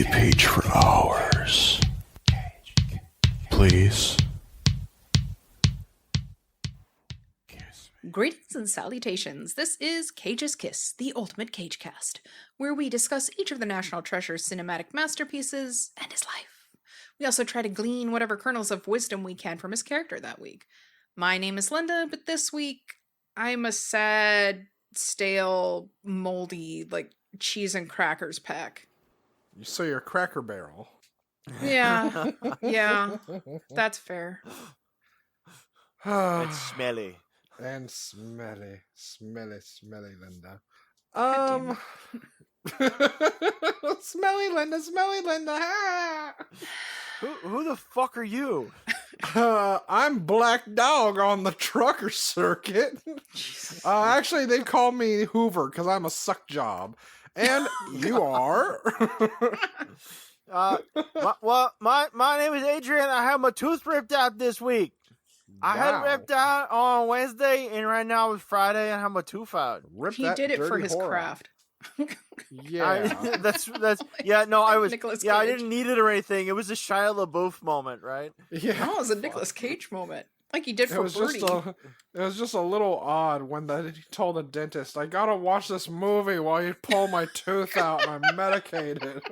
the page for hours. Please. Greetings and salutations. This is Cage's Kiss, the ultimate Cage cast, where we discuss each of the National Treasure's cinematic masterpieces and his life. We also try to glean whatever kernels of wisdom we can from his character that week. My name is Linda, but this week I'm a sad, stale, moldy, like cheese and crackers pack. So you're a Cracker Barrel. Yeah, yeah, that's fair. It's smelly. And smelly, Linda. God Smelly Linda. Ah! Who the fuck are you? I'm Black Dog on the trucker circuit. Actually, they call me Hoover because I'm a suck job. And you are? My name is Adrian. I had my tooth ripped out this week. I had it ripped out on Wednesday, and right now it's Friday, and I have my tooth out. He did it for his craft. Yeah. That's yeah. No, I was Nicolas I Cage. didn't need it or anything. It was a Shia LaBeouf moment, right? Yeah. That was a Nicolas Cage moment. Like he did for Birdie. It was just a little odd when he told the dentist, I gotta watch this movie while you pull my tooth out and I'm medicated.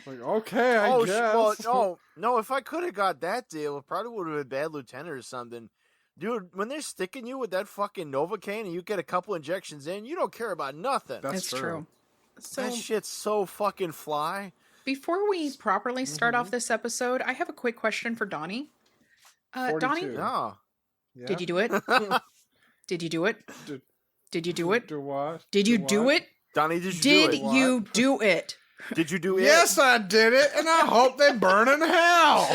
Like, okay, I guess. Well, no, if I could have got that deal, it probably would have been Bad Lieutenant or something. Dude, when they're sticking you with that fucking Novocaine and you get a couple injections in, you don't care about nothing. That's true. So that shit's so fucking fly. before we properly start off this episode, I have a quick question for Donnie. 42. Donnie, No. Yeah? did you do it? Did you do it? Did you do it? Do what? Did you do what? it? Donnie, did you Did do it? you do it? Did you do it? Yes, I did it, and I hope they burn in hell.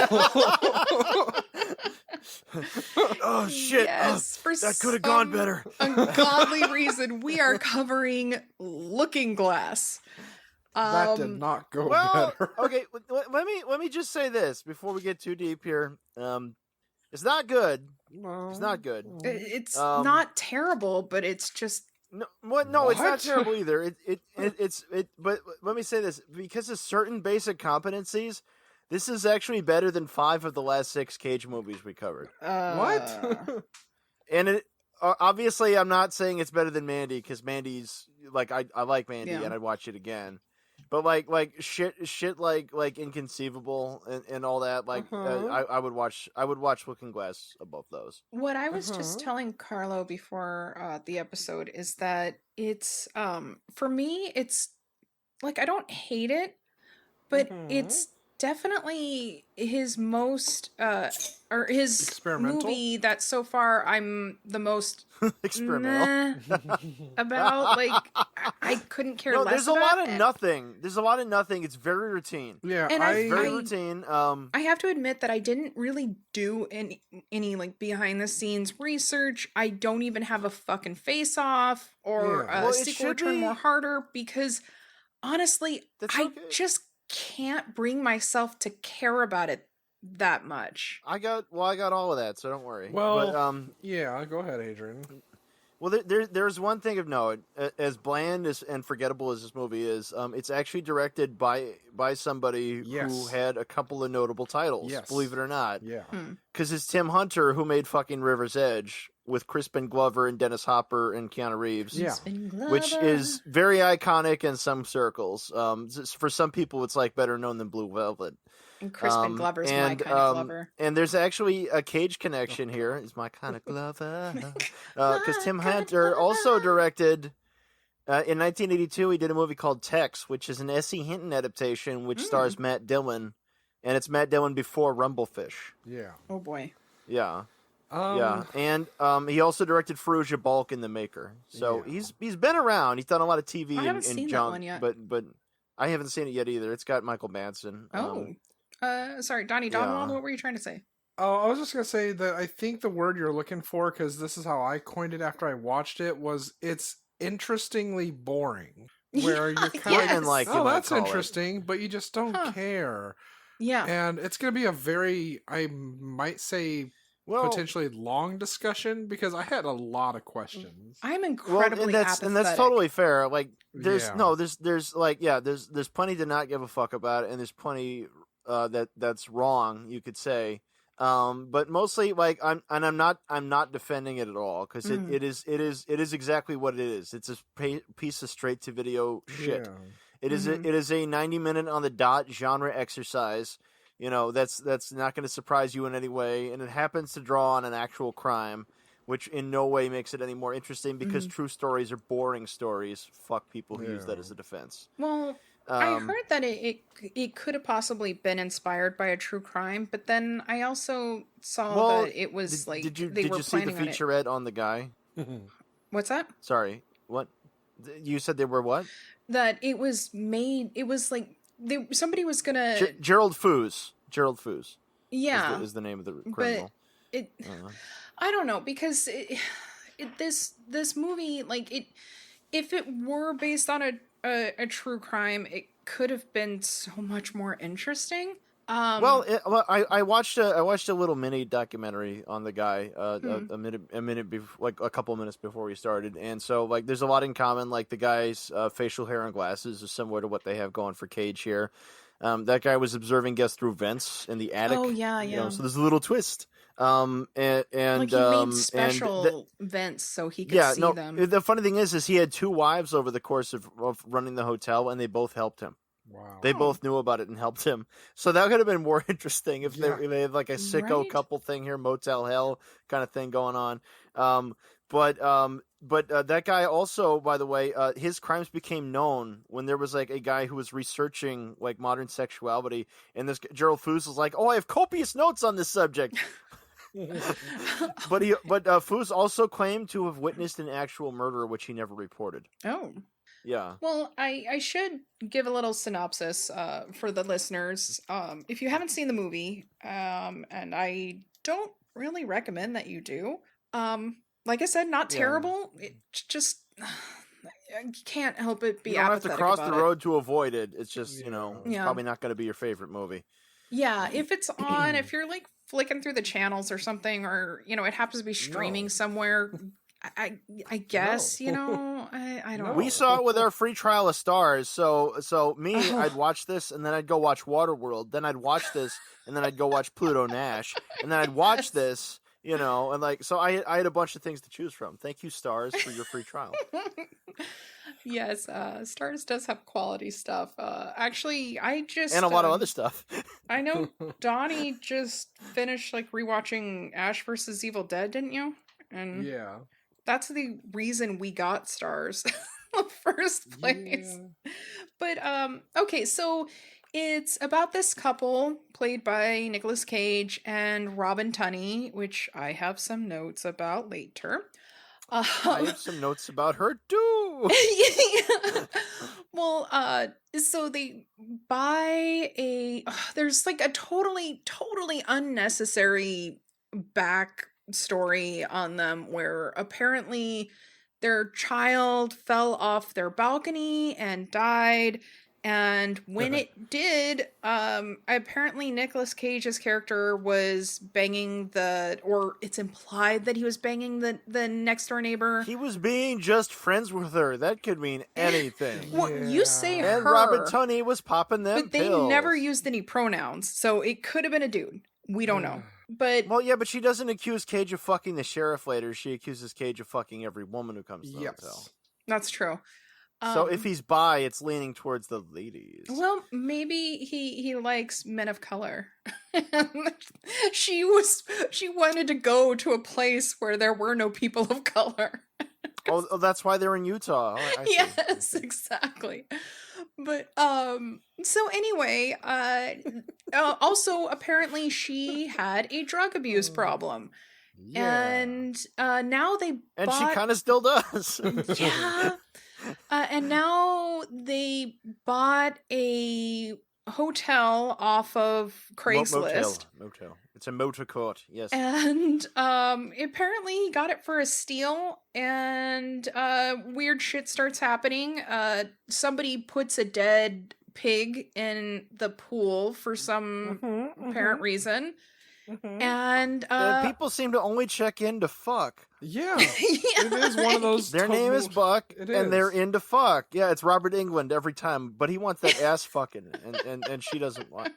Oh, shit. Yes, for that could have gone better. Ungodly reason, we are covering Looking Glass. That did not go Well, better. okay, let me just say this before we get too deep here. It's not good. No. It's not good. It's not terrible, but it's just No, no, it's not What? terrible either. But let me say this: because of certain basic competencies, this is actually better than 5 of the last 6 Cage movies we covered. What? And it obviously, I'm not saying it's better than Mandy because Mandy's like I like Mandy Yeah. and I'd watch it again. But like shit like Inconceivable and all that. Like I would watch Looking Glass above those. What I was just telling Carlo before the episode is that it's for me it's like I don't hate it, but it's definitely his most or his Experimental? movie that so far I'm the most Experimental. meh about. Like I couldn't care No, less. there's a about lot of it. nothing. There's a lot of nothing. It's very routine. Yeah, And Very I- routine. I have to admit that I didn't really do any like behind the scenes research. I don't even have a fucking face off or Yeah. a Well, it sequel should return be. more harder because honestly, That's I okay. just can't bring myself to care about it that much. I got all of that, so don't worry. Well, but, yeah, go ahead, Adrian. well, there's one thing of note. As bland and forgettable as this movie is, it's actually directed by somebody who Yes. had a couple of notable titles. Yes. Believe it or not, Yeah. because it's Tim Hunter who made fucking River's Edge with Crispin Glover and Dennis Hopper and Keanu Reeves. Yeah. Which is very iconic in some circles. For some people, it's like better known than Blue Velvet. And Crispin Glover's my and, kind of Glover. And there's actually a Cage connection here. It's my kind of Glover. Because Tim Hunter also directed, in 1982, he did a movie called Tex, which is an S.E. Hinton adaptation, which stars Matt Dillon. And it's Matt Dillon before Rumblefish. Yeah. Oh boy. Yeah. Yeah, and he also directed Fairuza Balk in The Maker. So Yeah. he's been around. He's done a lot of TV I and, haven't seen that junk, one yet. but I haven't seen it yet either. It's got Michael Madsen. Sorry, Donnie Donald, what were you trying to say? Oh, I was just gonna say that I think the word you're looking for, because this is how I coined it after I watched it, was it's interestingly boring. Where you're kind Yes. of like, you oh, might that's call it. interesting, but you just don't care. Yeah. And it's gonna be a very, I might say, potentially long discussion because I had a lot of questions. I'm incredibly apathetic. And that's totally fair. Like there's Yeah. there's plenty to not give a fuck about, and there's plenty that's wrong, you could say. But mostly like I'm not defending it at all because it is exactly what it is. It's a piece of straight to video shit. Yeah. It is a 90-minute on the dot genre exercise. You know, that's not going to surprise you in any way, and it happens to draw on an actual crime, which in no way makes it any more interesting because true stories are boring stories. Fuck people who use that as a defense. Well, I heard that it could have possibly been inspired by a true crime, but then I also saw that it was did you were see the planning on it. featurette on the guy? What's that? Sorry, what? You said they were what? That it was made. It was like somebody was gonna Gerald Foos. Gerald Foos. Yeah, is the name of the criminal. But I don't know because this movie if it were based on a true crime, it could have been so much more interesting. I watched a little mini documentary on the guy a minute before, like a couple minutes before we started, and so like there's a lot in common. Like the guy's facial hair and glasses is similar to what they have going for Cage here. That guy was observing guests through vents in the attic. Oh yeah. You know, so there's a little twist. And like he made special vents so he could see them. The funny thing is he had 2 wives over the course of running the hotel, and they both helped him. Wow. They both knew about it and helped him. So that could have been more interesting if they had like a sicko couple thing here, Motel Hell kind of thing going on. But that guy also, by the way, his crimes became known when there was like a guy who was researching like modern sexuality, and this Gerald Foos was like, "Oh, I have copious notes on this subject." But Foos also claimed to have witnessed an actual murder, which he never reported. Oh. Yeah. Well, I should give a little synopsis for the listeners. If you haven't seen the movie, and I don't really recommend that you do. Like I said, not terrible. It just I can't help it be. You don't have to cross the road to avoid it. It's just it's probably not going to be your favorite movie. Yeah, if it's on, if you're like flicking through the channels or something, or it happens to be streaming somewhere. I guess I don't know. We saw it with our free trial of Stars. So I'd watch this and then I'd go watch Waterworld. Then I'd watch this and then I'd go watch Pluto Nash. And then I'd watch this, and like so I had a bunch of things to choose from. Thank you, Stars, for your free trial. Yes, Stars does have quality stuff. Actually, and a lot of other stuff. I know Donnie just finished like rewatching Ash vs. Evil Dead, didn't you? And yeah. That's the reason we got Stars in the first place. Yeah. But okay, so it's about this couple played by Nicolas Cage and Robin Tunney, which I have some notes about later. I have some notes about her too. Yeah. Well, so they buy there's like a totally unnecessary backstory on them where apparently their child fell off their balcony and died, and when it did, apparently Nicolas Cage's character was banging or it's implied that he was banging the next door neighbor. He was being just friends with her. That could mean anything. Well, you say her. And Robin Tunney was popping them but they never used any pronouns, so it could have been a dude. We don't know. But but she doesn't accuse Cage of fucking the sheriff later. She accuses Cage of fucking every woman who comes to the hotel. That's true. So if he's bi, it's leaning towards the ladies. Well, maybe he likes men of color. She wanted to go to a place where there were no people of color. Oh, that's why they're in Utah. Yes, exactly. But so anyway, also apparently she had a drug abuse problem. Yeah. And now she kind of still does. Yeah. And now they bought a hotel off of Craigslist. Motel. It's a motor court, yes. And apparently he got it for a steal, and weird shit starts happening. Somebody puts a dead pig in the pool for some apparent reason. And people seem to only check in to fuck. Yeah, it is one of those. Their name is Buck, and they're is. into fuck. Yeah, it's Robert Englund every time, but he wants that ass fucking, and she doesn't want.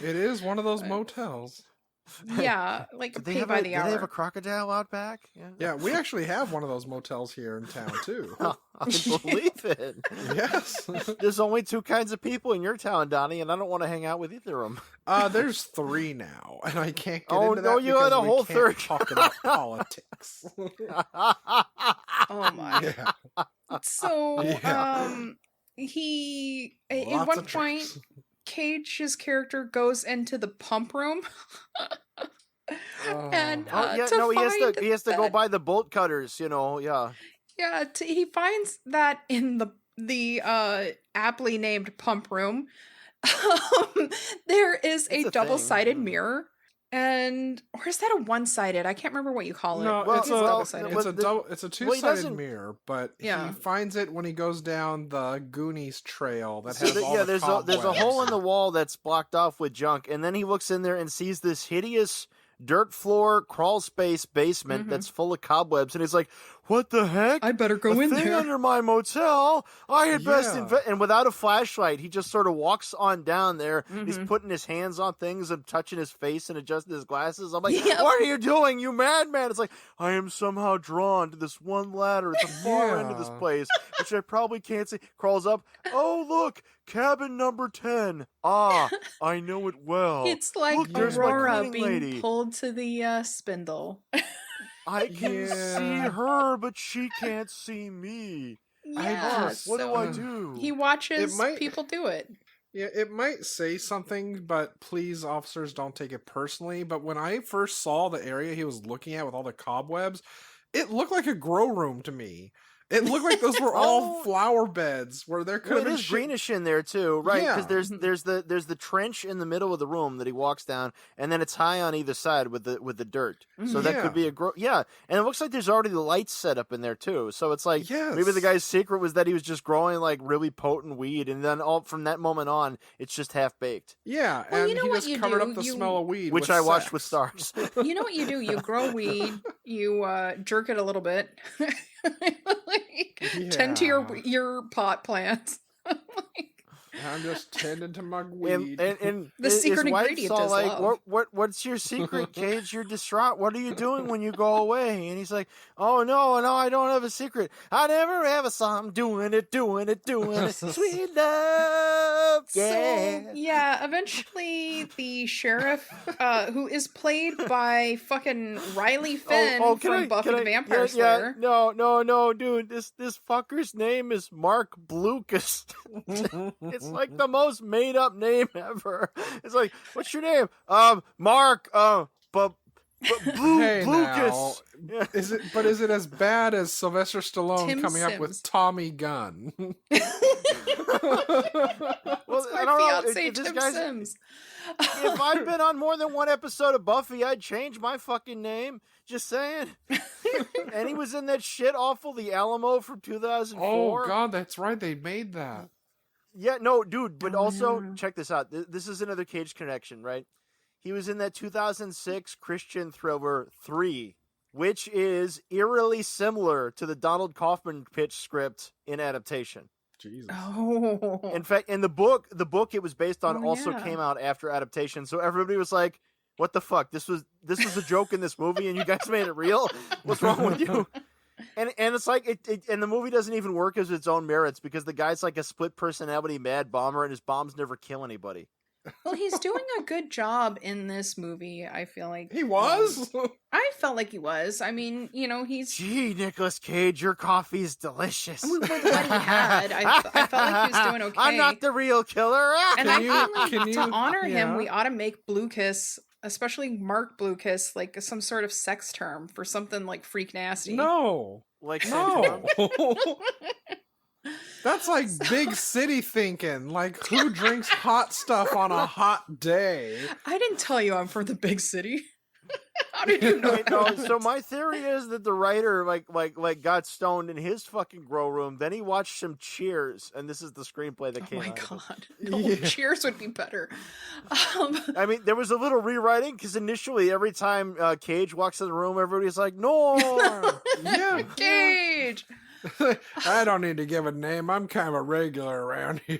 It is one of those motels. yeah, like pay by the do hour. they have a crocodile out back? Yeah, we actually have one of those motels here in town too. I believe it. Yes. There's only 2 kinds of people in your town, Donnie, and I don't want to hang out with either of them. There's 3 now, and I can't get Oh, into no, that you because had a we whole can't third. talk about politics. Oh my. Yeah. So, Yeah. he at Lots one of point, tricks. Cage's character goes into the pump room, and Oh yeah, to no, find he has to go that- by the bolt cutters, yeah. Yeah, he finds that in the aptly named pump room, there is It's a a double-sided thing. mirror, and or is that a one-sided? I can't remember what you call it. No, Well, it's It's a double-sided. it's a he two-sided doesn't- mirror, but Yeah. he finds it when he goes down the Goonies trail that So has all the there's a hole in the wall that's blocked off with junk, and then he looks in there and sees this hideous dirt floor crawl space basement that's full of cobwebs, and he's like, "What the heck? I better go a in thing there." under my motel. I had best Yeah. invest." And without a flashlight, he just sort of walks on down there. He's putting his hands on things and touching his face and adjusting his glasses. I'm like, Yep. "What are you doing, you madman?" It's like, I am somehow drawn to this one ladder at the far end of this Yeah. place, which I probably can't see. Crawls up. Oh, look, cabin number 10. Ah, I know it well. It's like Look, there's my Aurora cleaning being lady. pulled to the spindle. I can see Yeah. her, but she can't see me. Yeah, just- What do so I do? he watches It might- people do it. Yeah, it might say something, but please, officers, don't take it personally. But when I first saw the area he was looking at with all the cobwebs, it looked like a grow room to me. It looked like those were all Oh. flower beds where there could Well, have it been is greenish in there too, right? Because Yeah. there's the trench in the middle of the room that he walks down, and then it's high on either side with the dirt. So that Yeah. could be a and it looks like there's already the lights set up in there too. So it's like maybe the Yes. guy's secret was that he was just growing like really potent weed, and then all from that moment on, it's just half baked, Yeah, Well, and you know he what just you covered do? up the You- smell of weed, which with I watched with sex. stars. You know what you do? You grow weed, you jerk it a little bit, like, tend to your pot plants. I'm just tending to my And, weed. and The his secret wife's ingredient all is like, love. what's your secret, Cage? You're distraught. What are you doing when you go away? And he's like, oh no, I don't have a secret. I never have a song. I'm doing it. Sweet love. Yeah. So yeah, eventually the sheriff, who is played by fucking Riley Finn from Buffy the Vampire Slayer. No, dude. This fucker's name is Marc Blucas. It's like the most made up name ever. It's like, what's your name? Mark. Hey, Blucas. now, is it as bad as Sylvester Stallone Tim coming up Sims. with Tommy Gunn? Well, That's I my don't know. fiance, This Tim guy's- Sims. If I'd been on more than one episode of Buffy, I'd change my fucking name. Just saying. And he was in that shit awful The Alamo from 2004. Oh God, that's right. They made that. Yeah, no, dude, but Oh, also, yeah. check this out. This is another Cage connection, right? He was in that 2006 Christian thriller 3, which is eerily similar to the Donald Kaufman pitch script in adaptation. Jesus. Oh. In fact, in the book it was based on Oh, also yeah. came out after adaptation. So everybody was like, "What the fuck? This was a joke in this movie, and you guys made it real? What's wrong with you?" And it's like and the movie doesn't even work as its own merits because the guy's like a split personality mad bomber, and his bombs never kill anybody. Well, he's doing a good job in this movie, I feel like. He was. I felt like he was. I mean, he's... Gee, Nicolas Cage, your coffee's delicious. With what he had, I felt like he was doing okay. I'm not the real killer. And Can I you- feel like can to you- honor him, yeah. we ought to make Blucas, especially Marc Blucas, like some sort of sex term for something like freak nasty. No. Like No. Syndrome. That's like big city thinking. Like, who drinks hot stuff on a hot day? I didn't tell you I'm from the big city. How did you know? Wait, no, that? so my theory is that the writer like got stoned in his fucking grow room. Then he watched some Cheers, and this is the screenplay that Oh came my out of it. god! No, Yeah. Cheers would be better. I mean, there was a little rewriting because initially, every time Cage walks in the room, everybody's like, "No." Yeah. Cage. I don't need to give a name. I'm kind of a regular around here.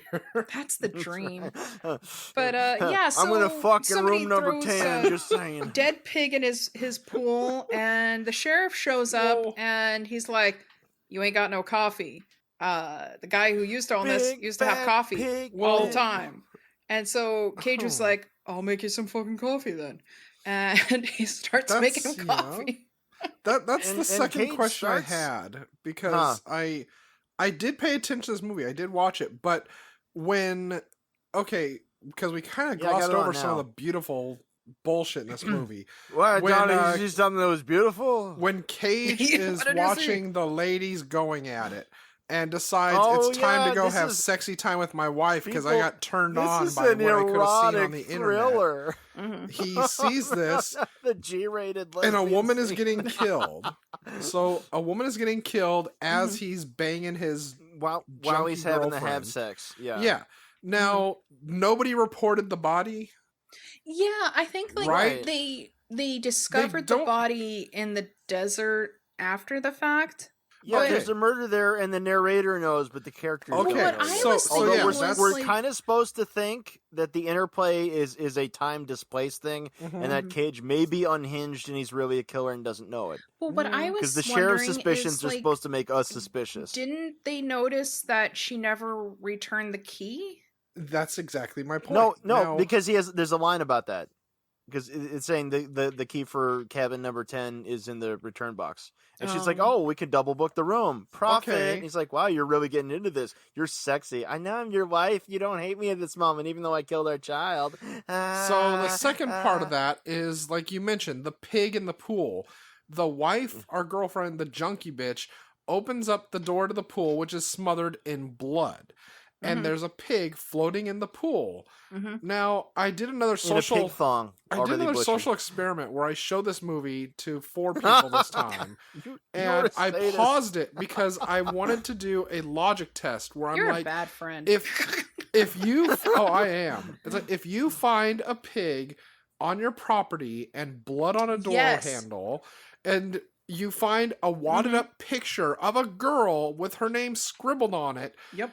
That's the dream. But yeah, so I'm gonna fuck in somebody room number throws 10. a Just saying. dead pig in his pool, and the sheriff shows up, Whoa. and he's like, "You ain't got no coffee." The guy who used to own this Big used to have fat coffee pig. all the Whoa. time, and so Cage was Oh. like, "I'll make you some fucking coffee then," and he starts making That's, him you know, coffee. That's And- the and second Cage question starts- I had because I did pay attention to this movie. I did watch it, but because we kind of Yeah, I got glossed it on over some of now. the beautiful bullshit in this movie. What, When, Johnny? uh, Did you see something that was beautiful? When Cage Yeah, is what did you see? watching the ladies going at it and decides Oh, it's time yeah, to go this have is- sexy time with my wife because I People- got turned This on is by an what I could have seen on erotic the internet. thriller. Mhm. He sees this The G-rated and a lesbian woman is scene. getting killed. So a woman is getting killed as Mm-hmm. he's banging his while junkie he's having the have girlfriend. sex. Yeah. yeah. Now nobody reported the body. Yeah, I think like Right? they discovered the don't- body in the desert after the fact. Yeah, Okay. there's a murder there, and the narrator knows, but the characters Okay, don't what know. I yet. was Although thinking yeah, was we're like, kind of supposed to think that the interplay is a time displaced thing, and that Cage may be unhinged and he's really a killer and doesn't know it. well, what I was Because the sheriff's wondering suspicions is, are like, supposed to make us suspicious. didn't they notice that she never returned the key? That's exactly my point. No, Now- because there's a line about that. Because it's saying the key for cabin number 10 is in the return box. And she's like, Oh. "Oh, we could double book the room. Profit." Okay. And he's like, "Wow, you're really getting into this. You're sexy. I know I'm your wife. You don't hate me at this moment, even though I killed our child." So the second part of that is, like you mentioned, the pig in the pool. The wife, our girlfriend, the junkie bitch, opens up the door to the pool, which is smothered in blood. And Mhm. there's a pig floating in the pool. Mm-hmm. Now, I did another in a social pig thong. I did already another butchered. social experiment where I showed this movie to 4 people this time. You're And a I sadist. paused it because I wanted to do a logic test where I'm You're a like, bad friend. if you I am. It's like if you find a pig on your property and blood on a door Yes. handle and you find a wadded Mhm. up picture of a girl with her name scribbled on it, Yep.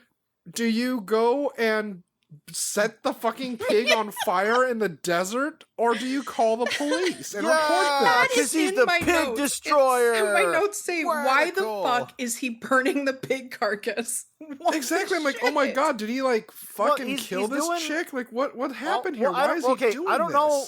do you go and set the fucking pig on fire in the desert or do you call the police and report Yeah, that? That 'cause is he's in the my pig notes. destroyer. My notes say, why the Radical. fuck is he burning the pig carcass? What the Exactly. I'm like, oh my shit? god, did he like fucking he's kill this doing- chick? Like what happened well, here? I Why don't- is he okay, doing I don't this? know.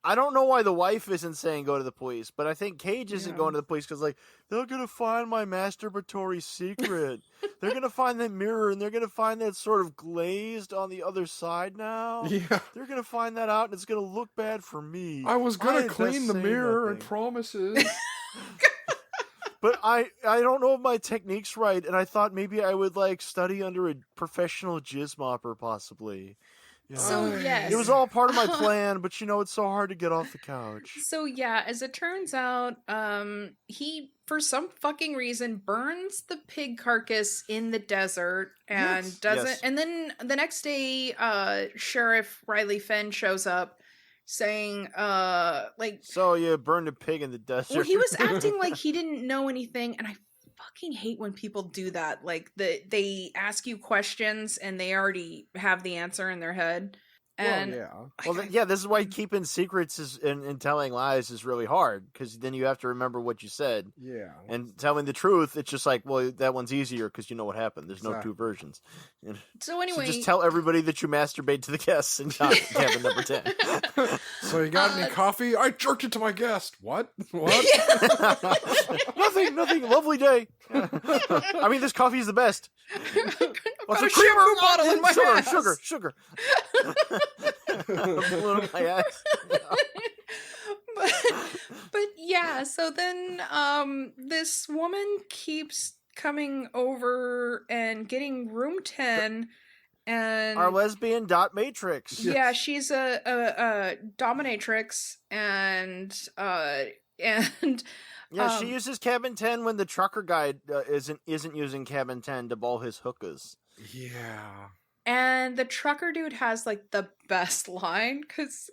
I don't know why the wife isn't saying go to the police, but I think Cage isn't Yeah. going to the police because, like, they're going to find my masturbatory secret. They're going to find that mirror, and they're going to find that sort of glazed on the other side now. Yeah. They're going to find that out, and it's going to look bad for me. I was gonna I clean the best say mirror, I nothing. promises. But I don't know if my technique's right, and I thought maybe I would, like, study under a professional jizz mopper, possibly. Yeah. So, yes. It was all part of my plan, but you know, it's so hard to get off the couch. So yeah, as it turns out, he for some fucking reason burns the pig carcass in the desert and Yes. doesn't. Yes. And then the next day, Sheriff Riley Fenn shows up saying, like, So you burned a pig in the desert. well, he was acting like he didn't know anything, and I fucking hate when people do that. Like they ask you questions and they already have the answer in their head. And well, yeah. Well, yeah, this is why keeping secrets and telling lies is really hard, because then you have to remember what you said. Yeah. And telling the truth, it's just like, well, that one's easier because you know what happened. There's no Exactly. two versions. And so anyway, so just tell everybody that you masturbate to the guests in cabin number 10. So you got any Uh, coffee? I jerked it to my guest. What? What? nothing. Lovely day. I mean, this coffee is the best. Got Also, a shampoo bottle in my sugar, ass. sugar. Balloon in my ass. but yeah, so then this woman keeps coming over and getting room 10 And Our lesbian dot matrix. yeah, she's a dominatrix, and Yeah, she uses cabin 10 when the trucker guy isn't using cabin 10 to ball his hookahs. Yeah. and the trucker dude has like the best line because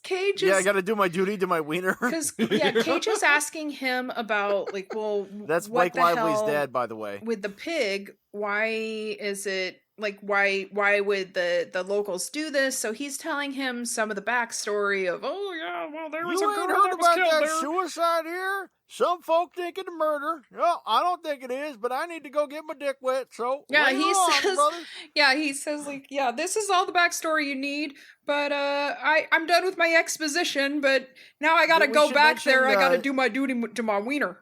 Cage is Yeah, I got to do my duty to my wiener. because Cage is asking him about like, well, That's what Blake the Lively's hell dad, by the way. with the pig, why is it like why would the locals do this? So he's telling him some of the backstory of, oh yeah, well, there was You a girl ain't heard that was about killed that there. suicide here? Some folk think it's a murder. No, I don't think it is, but I need to go get my dick wet. So Yeah, later he on, says brother. yeah, he says like, yeah, this is all the backstory you need, but I'm done with my exposition, but now I gotta We go should back there, I mention, gotta do my duty to my wiener.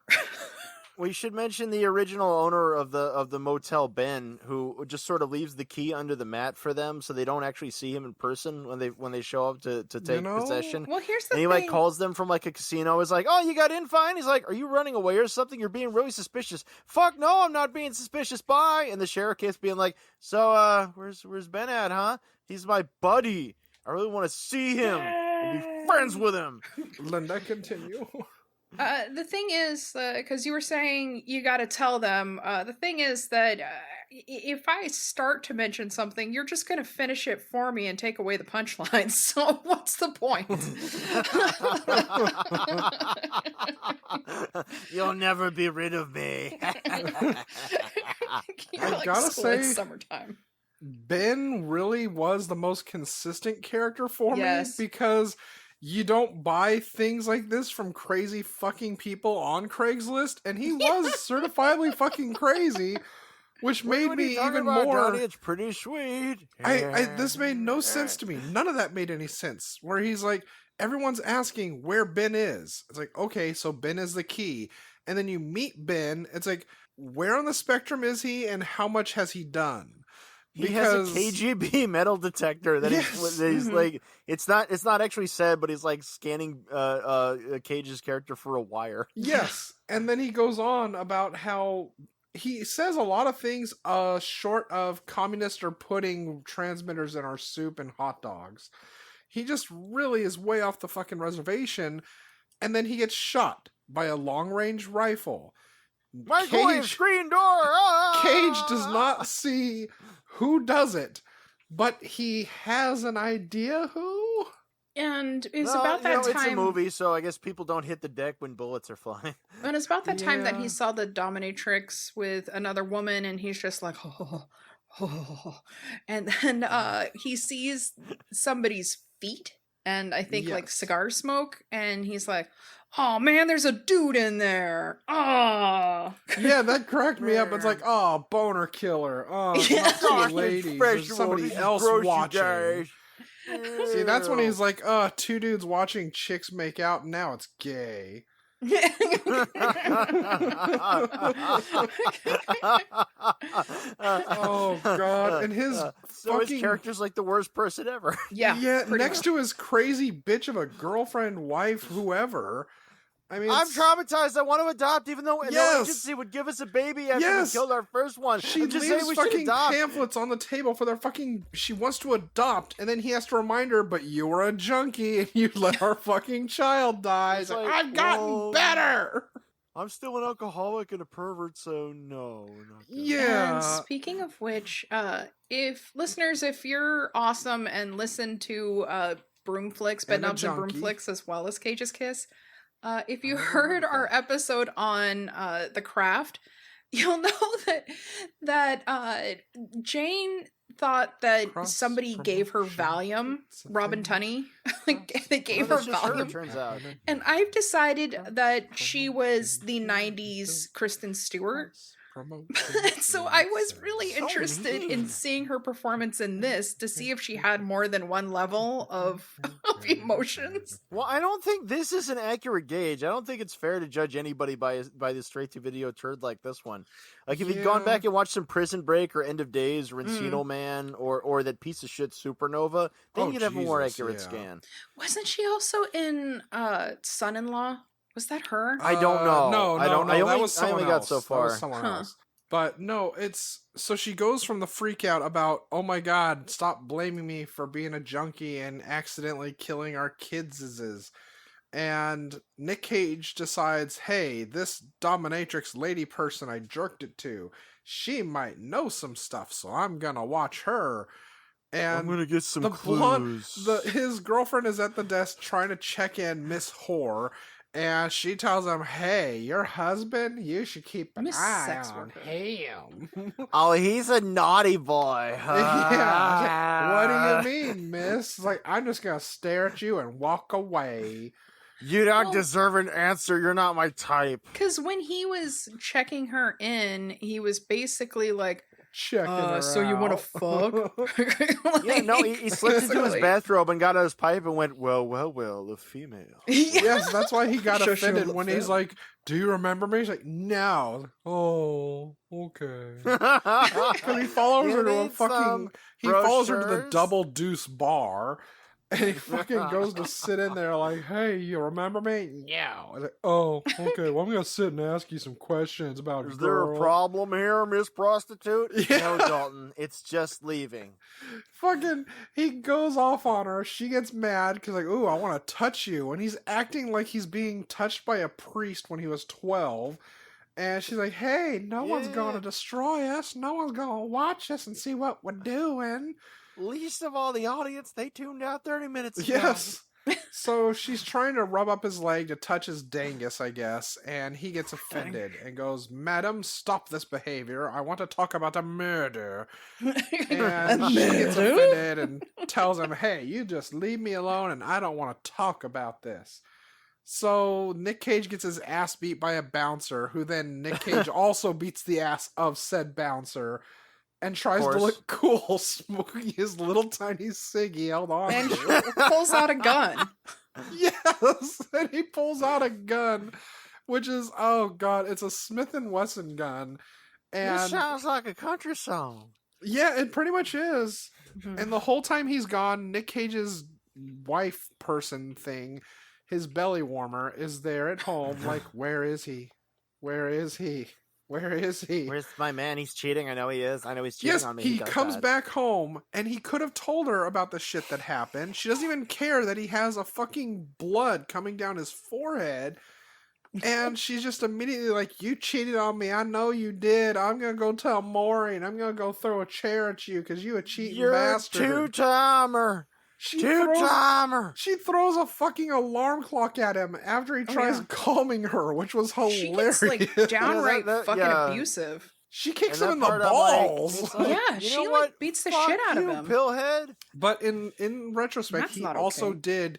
We should mention the original owner of the motel, Ben, who just sort of leaves the key under the mat for them, so they don't actually see him in person when they show up to take possession. Well, here's the And he thing. like calls them from like a casino. He's like, "Oh, you got in fine." He's like, "Are you running away or something? You're being really suspicious." "Fuck no, I'm not being suspicious." Bye. And the sheriff keeps being like, "So, where's Ben at, huh? He's my buddy. I really want to see him and be friends with him." Linda, continue. The thing is, because you were saying you got to tell them, the thing is that if I start to mention something, you're just going to finish it for me and take away the punchline. So what's the point? You'll never be rid of me. You're I like gotta school in say- summertime. Ben really was the most consistent character for Yes. me because you don't buy things like this from crazy fucking people on Craigslist, and he was certifiably fucking crazy, which made What are you me talking even about, more. Donnie? It's pretty sweet. This made no sense to me. None of that made any sense. Where he's like, everyone's asking where Ben is. It's like, okay, so Ben is the key, and then you meet Ben. It's like, where on the spectrum is he, and how much has he done? He has a KGB metal detector that he's like, it's not actually said, but he's like scanning Cage's character for a wire. Yes, and then he goes on about how he says a lot of things short of communists are putting transmitters in our soup and hot dogs. He just really is way off the fucking reservation, and then he gets shot by a long-range rifle. Microwave screen door! Ah! Cage does not see who does it, but he has an idea who? And it's Well, about that time. It's a movie, so I guess people don't hit the deck when bullets are flying. And it's about that time that Yeah. he saw the dominatrix with another woman, and he's just like, and then he sees somebody's feet, and I think like Yes. cigar smoke, and he's like, oh man, there's a dude in there. Oh. Yeah, that cracked me up. It's like, oh, boner killer. Oh, it's Yeah. not Gosh, two ladies. fresh There's somebody one, else gross, you watching. guys. See, that's when he's like, two dudes watching chicks make out, and now it's gay. Oh, God. And his so fucking... his character's like the worst person ever. Yeah, pretty next much. to his crazy bitch of a girlfriend, wife, whoever. I mean, I'm it's- traumatized. I want to adopt, even though no Yes. agency would give us a baby after Yes. we killed our first one. She I'm just saying leaves we should fucking adopt. pamphlets on the table for their fucking... She wants to adopt, and then he has to remind her, but you were a junkie, and you let our fucking child die. It's It's like, like, I've gotten whoa. better! I'm still an alcoholic and a pervert, so no. Not gonna. Yeah. And speaking of which, if listeners, if you're awesome and listen to Broomflicks, And a Bedknobs and junkie. Broomflicks, as well as Cage's Kiss, if you I heard remember our that. episode on The Craft, you'll know that Jane thought that Cross somebody gave her promotion. Valium, It's a Robin thing. Tunney. Like, they gave Well, her that's just her, Valium. it turns out. And I've decided that she was the 90s Kristen Stewart. So I was really So interested in mean. seeing her performance in this to see if she had more than one level of emotions. Well, I don't think this is an accurate gauge. I don't think it's fair to judge anybody by the straight-to-video turd like this one. Like, if you'd gone Yeah. back and watched some Prison Break or End of Days or Encino Man or that piece of shit Supernova, then Oh, you'd have a more Jesus, accurate yeah. scan. Wasn't she also in Son-in-Law? Was that her? I don't know. No, I don't- I that only- was I only someone got else. so That far. was someone Huh. else. But no, it's so she goes from the freak out about, oh my god, stop blaming me for being a junkie and accidentally killing our kids. And Nick Cage decides, hey, this dominatrix lady person I jerked it to, she might know some stuff, so I'm gonna watch her. And I'm gonna get some clues. clues. His girlfriend is at the desk trying to check in Miss Whore, and she tells him, hey, your husband, you should keep an Miss eye Sex on Worker. him. Oh, he's a naughty boy. Yeah. What do you mean, miss? It's like, I'm just gonna stare at you and walk away. You don't Well- deserve an answer. You're not my type. Because when he was checking her in, he was basically like, Checking her so you want to out. fuck? Yeah, no, he slipped into his Basically. bathrobe and got out his pipe and went, well, a female. Yes, that's why he got Sure, she offended was when he's offended. like, do you remember me? He's like, no. Oh, okay. Because Because he follows her to a fucking... He follows her to the brochures? Double Deuce bar, and he fucking goes to sit in there like, hey, you remember me? No. I was like, oh, okay, well, I'm going to sit and ask you some questions about Is there a girl. problem here, Miss Prostitute? Yeah. No, Dalton. It's just leaving. Fucking, he goes off on her. She gets mad because, like, ooh, I want to touch you. And he's acting like he's being touched by a priest when he was 12. And she's like, hey, no one's going to Yeah. destroy us. No one's going to watch us and see what we're doing. Least of all the audience, they tuned out 30 minutes ago. Yes. So she's trying to rub up his leg to touch his dangus, I guess, and he gets offended and goes, Madam, stop this behavior. I want to talk about a murder. And she gets offended and tells him, hey, you just leave me alone and I don't want to talk about this. So Nick Cage gets his ass beat by a bouncer, who then Nick Cage also beats the ass of said bouncer and tries to course. look cool smoking his little tiny cig he held on And to. pulls out a gun. Yes, and he pulls out a gun, which is, oh god, it's a Smith & Wesson gun. This And sounds like a country song. yeah, it pretty much is. And the whole time he's gone, Nick Cage's wife person thing, his belly warmer, is there at home like, where is he? Where is he? Where is he? Where's my man? He's cheating. I know he is. I know he's cheating Yes, on me. he does comes that. back home and he could have told her about the shit that happened. She doesn't even care that he has a fucking blood coming down his forehead. And she's just immediately like, you cheated on me. I know you did. I'm going to go tell Maury and I'm going to go throw a chair at you because you a cheating You're bastard. a two-timer. She Two-timer. She throws a fucking alarm clock at him after he tries yeah. calming her, which was She hilarious. gets like downright that- fucking yeah. abusive. She kicks And him in that the part I'm like, balls. it's like, Yeah, you she know like what? beats the Fuck shit out you, of him. pillhead. But in retrospect, That's he not also okay. did.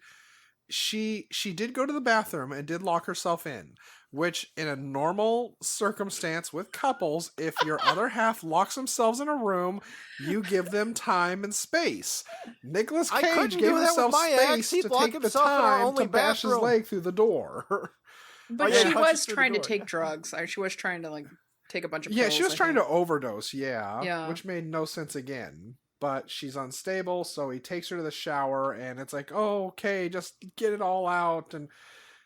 She did go to the bathroom and did lock herself in, which in a normal circumstance with couples, if your other half locks themselves in a room, you give them time and space. Nicolas I Cage couldn't gave do that with himself my ex. space He'd to lock take the himself in our time only to bash his bathroom. leg through the door. But yeah, she punches was through the trying to door. take drugs. She was trying to like take a bunch of Yeah, pills, she was I trying think. to overdose, Yeah. which made no sense again. But she's unstable, so he takes her to the shower, and it's like, oh, okay, just get it all out. And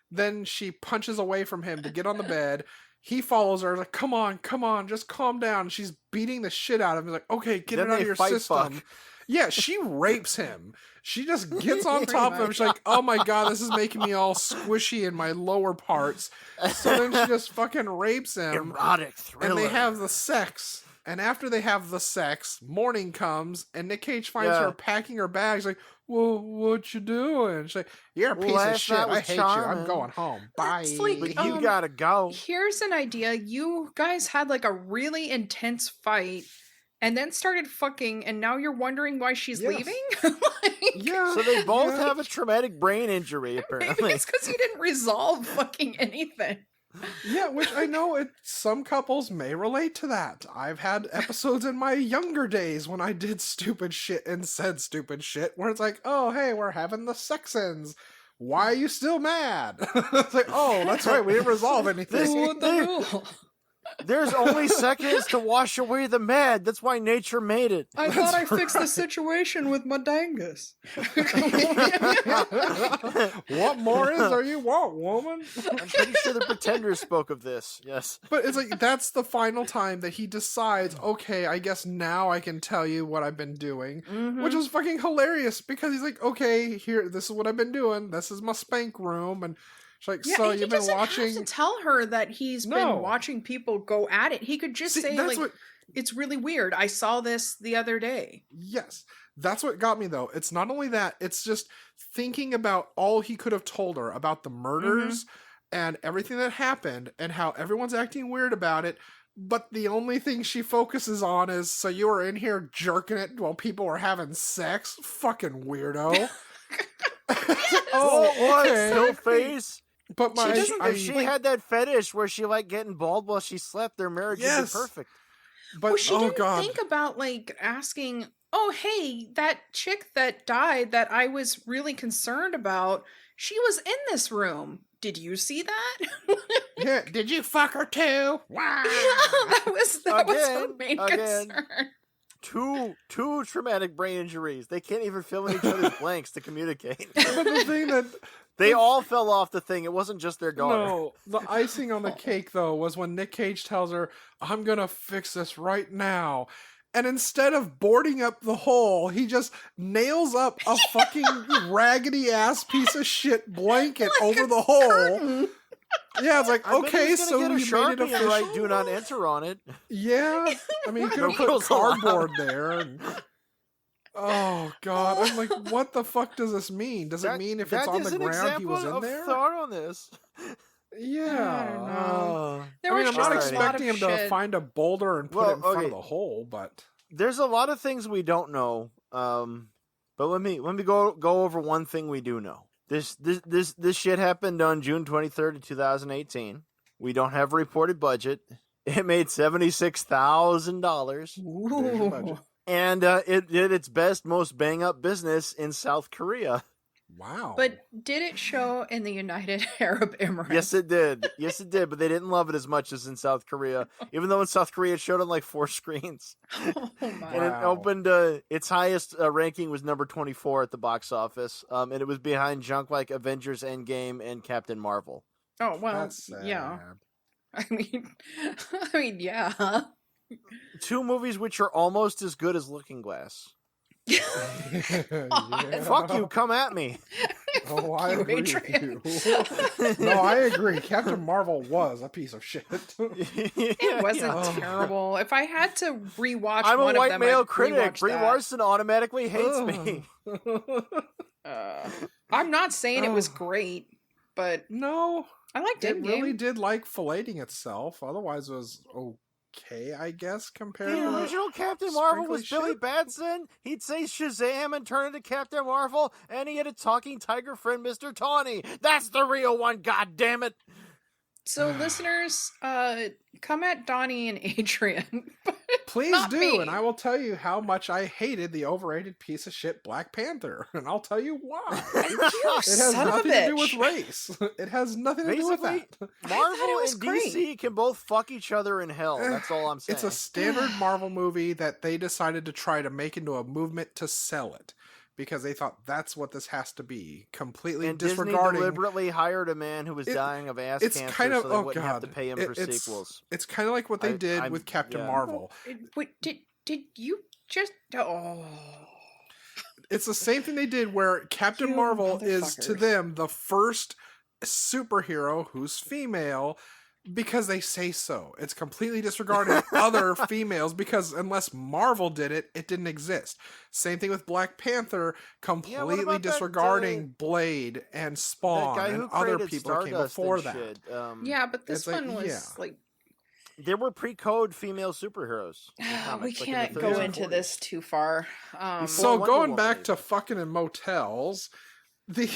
then she punches away from him to get on the bed. He follows her, like, come on, just calm down. She's beating the shit out of him. He's like, okay, get Then it out they of your fight system. fuck. Yeah, she rapes him. She just gets on Pretty top of him. much. She's like, oh my god, this is making me all squishy in my lower parts. So then she just fucking rapes him. Erotic thriller. And they have the sex. And after they have the sex, morning comes, and Nick Cage finds Yeah. her packing her bags. Like, well, what you doing? She's like, you're a Well, piece of last shit. night I was hate you. I'm charming." going home. Bye. It's like, But you Um, gotta go. Here's an idea. You guys had like a really intense fight and then started fucking, and now you're wondering why she's Yes. leaving? Like, Yeah. So they both yeah. have a traumatic brain injury, maybe apparently. it's because you didn't resolve fucking anything. Yeah, which I know some couples may relate to that. I've had episodes in my younger days when I did stupid shit and said stupid shit where it's like, oh, hey, we're having the sex-ins. Why are you still mad? It's like, oh, that's right, we didn't resolve anything. What the rule? There's only seconds to wash away the mad. That's why nature made it. I That's thought I fixed the right. situation with my dangus. What more is there you want? out, woman. I'm pretty sure the Pretenders spoke of this. Yes. But it's like, that's the final time that he decides, okay, I guess now I can tell you what I've been doing. Mhm. Which was fucking hilarious, because he's like, okay, here, this is what I've been doing. This is my spank room. And she's like, Yeah, so he you've been doesn't watching... have to tell her that he's No. been watching people go at it. He could just See, say, that's like, what- it's really weird. I saw this the other day. Yes. That's what got me, though. It's not only that, it's just thinking about all he could have told her about the murders and everything that happened and how everyone's acting weird about it. But the only thing she focuses on is, so you were in here jerking it while people were having sex? Fucking weirdo. What? okay. Still face? But my, If she had that fetish where she liked getting bald while she slept, their marriage would Yes. be perfect. but Well, she oh didn't god, think about, like, asking, oh, hey, that chick that died that I was really concerned about, she was in this room. Did you see that? yeah, did you fuck her too? Wow. that was her Again, main again. concern. Two traumatic brain injuries. They can't even fill in each other's blanks to communicate. But the thing that They all fell off the thing. It wasn't just their daughter. no, the icing on the cake though was when Nick Cage tells her, "I'm gonna fix this right now." And instead of boarding up the hole, he just nails up a fucking raggedy ass piece of shit blanket Like over a the hole. curtain. Yeah, it's like, I bet okay, he's gonna so get a you made it Sharpie and official. write "Do not enter" on it. Yeah, I mean, you could No have put wheels allowed. cardboard there. And... Oh god, I'm like, what the fuck does this mean? Does it mean if it's on the ground he was in there? Thought on this. Yeah. I don't know. Oh. There I mean, was I'm just not a lot expecting of him to shit. find a boulder and put Well, it in front okay. of the hole, but There's a lot of things we don't know. But let me go over one thing we do know. This shit happened on June 23rd of 2018. We don't have a reported budget. It made $76,000, Ooh. and it did its best, most bang up business in South Korea. wow. But did it show in the United Arab Emirates? Yes, it did. Yes, it did. But they didn't love it as much as in South Korea. Even though in South Korea it showed on like 4 screens. Oh my. And it Wow. opened, its highest ranking was number 24 at the box office. And it was behind junk like Avengers Endgame and Captain Marvel. Oh well, That's sad. yeah. I mean, yeah. 2 movies which are almost as good as Looking Glass. Yeah. Fuck you, come at me. Oh, I You, agree Adrian. with you. No, I agree. Captain Marvel was a piece of shit. It wasn't Oh. terrible. If I had to rewatch I'm one a white of them, male I'd critic. rewatch Brie that. Larson automatically hates me. I'm not saying it was Oh. great, but No, I liked it it. really did like filleting itself. Otherwise, it was okay, I guess, compared The to original Captain Marvel was sprinkly Billy shit. Batson. He'd say Shazam and turn into Captain Marvel, and he had a talking tiger friend, Mr. Tawny. That's the real one, God damn it! So, listeners, come at Donnie and Adrian. Please Not do, me. and I will tell you how much I hated the overrated piece of shit Black Panther, and I'll tell you why. You It has son of a nothing to do with bitch. race. It has nothing to do with Basically, that. Marvel was and great. DC can both fuck each other in hell. That's all I'm saying. It's a standard Marvel movie that they decided to try to make into a movement to sell it because they thought that's what this has to be. Completely and Disney disregarding. deliberately hired a man who was dying of ass it's cancer kind of so they oh wouldn't god, have to pay him for sequels. It's kind of like what they did I'm- with Captain yeah. Marvel. Wait, did you just? Oh, It's the same thing they did where Captain You Marvel is to motherfuckers. them the first superhero who's female because they say so. It's completely disregarding other females because unless Marvel did it, it didn't exist. Same thing with Black Panther, completely about that, disregarding Blade and That Spawn guy and who other created people that came Stardust before and that. shit, yeah, but this It's like, one was yeah. like. there were pre-code female superheroes. in We comics, like in the can't 30s go and into 40s. this too far. So Wonder going Woman back even. to fucking in motels, the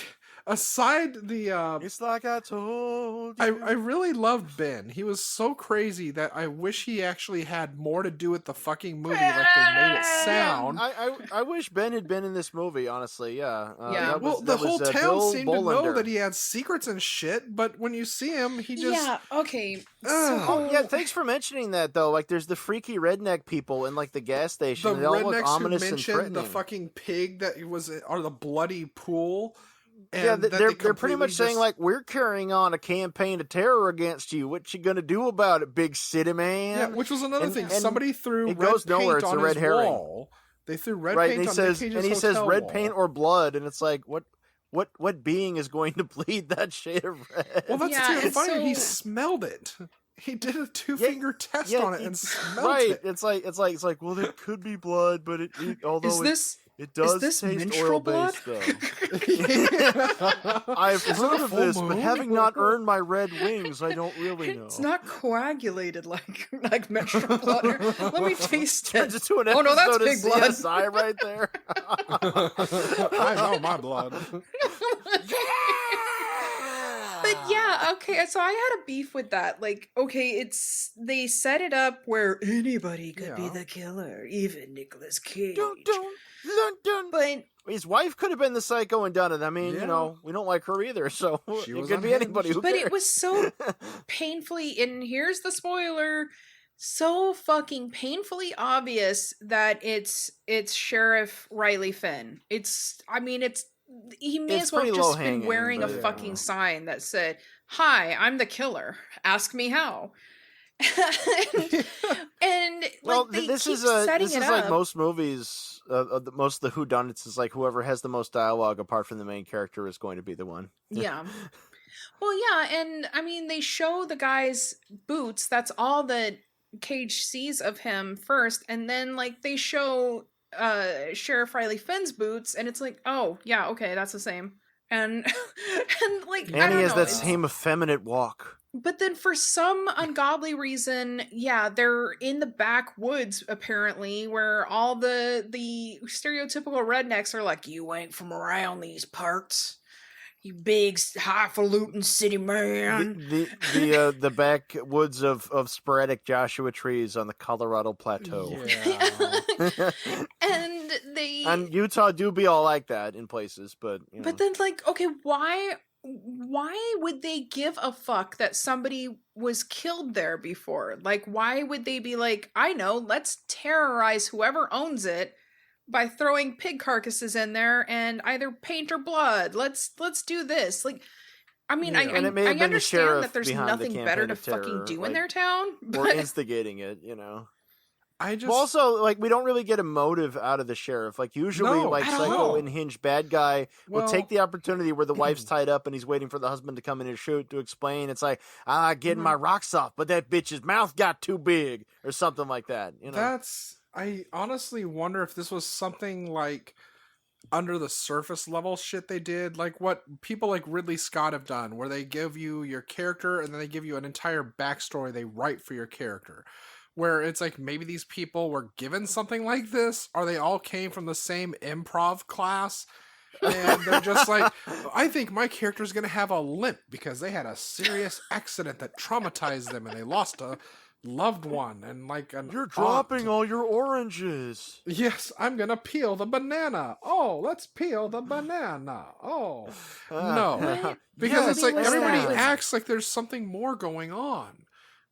aside the It's like I told you. I really loved Ben. He was so crazy that I wish he actually had more to do with the fucking movie like they made it sound. I wish Ben had been in this movie, honestly, yeah. Yeah. that Well, was- the that whole was, town Bill seemed to know Bolander. that he had secrets and shit, but when you see him, he just Yeah. Okay. Ugh. So Oh, yeah, thanks for mentioning that, though. Like, there's the freaky redneck people in, like, the gas the station. They all look rednecks who ominous and mentioned threatening. the fucking pig that was or the bloody pool Yeah, And that they're they pretty completely much saying just- like, we're carrying on a campaign of terror against you. What you gonna do about it, big city man? yeah, which was another And- thing. and Somebody threw it red goes nowhere. paint It's on a red his herring. wall. They threw red Right, paint and he on says, Nick Cage's says hotel red wall. paint or blood, and it's like, what being is going to bleed that shade of red? Well, that's Yeah, even it's funnier. He so- smelled it. He did a two-finger test yeah, on it and smelled right. it. It's like, well, there could be blood, but although it does this taste menstrual blood? oil-based, though. I've Is it heard a of full this, moon? but having not earned my red wings, I don't really know. It's not coagulated like menstrual blood. Let me taste it. Turns into an Oh, no, that's episode of big blood. CSI right there. I know my blood. But yeah, okay, so I had a beef with that. Like, okay, they set it up where anybody could be Yeah. the killer, even Nicolas Cage. Dun, dun, dun, dun. But His wife could have been the psycho and done it. I mean, Yeah. we don't like her either, so She it was could be unhinged. anybody. Who but cares? it was so painfully, and here's the spoiler, so fucking painfully obvious that it's Sheriff Riley Finn. He may It's as well have pretty just been low-hanging, wearing a but yeah. fucking sign that said, "Hi, I'm the killer. Ask me how." and Well, like they this keep is setting this it is up. like most movies. Most of the whodunits is like whoever has the most dialogue apart from the main character is going to be the one. Yeah. Well, yeah, and I mean, they show the guy's boots. That's all that Cage sees of him first, and then like they show Sheriff Riley Finn's boots, and it's like, oh yeah, okay, that's the same. And and like I And don't he has know, that it's- same effeminate walk. But then for some ungodly reason, yeah, they're in the backwoods apparently, where all the stereotypical rednecks are like, "You ain't from around these parts, you big highfalutin city man." The backwoods of sporadic Joshua trees on the Colorado Plateau. Yeah. And they And Utah do be all like that in places, but But then like, okay, why would they give a fuck that somebody was killed there before? Like, why would they be like, I know, let's terrorize whoever owns it by throwing pig carcasses in there and either paint or blood. Let's do this. Like, I mean, Yeah. And it may I have been the understand sheriff that there's behind the nothing better campaign to of terror, fucking do in like, their town, or but instigating it, I just Well, also, like, we don't really get a motive out of the sheriff. Like, usually, No, like, at psycho all. unhinged bad guy will Well- take the opportunity where the wife's tied up and he's waiting for the husband to come in and shoot to explain. It's like, getting my rocks off, but that bitch's mouth got too big, or something like that. I honestly wonder if this was something like under the surface level shit they did, like what people like Ridley Scott have done, where they give you your character and then they give you an entire backstory they write for your character. Where it's like maybe these people were given something like this, or they all came from the same improv class. And they're just like, I think my character's going to have a limp because they had a serious accident that traumatized them and they lost a loved one and like an You're aunt. dropping all your oranges. Yes, I'm gonna peel the banana. Oh, let's peel the banana. Oh, no, because Yeah, it's like maybe everybody that was- acts like there's something more going on.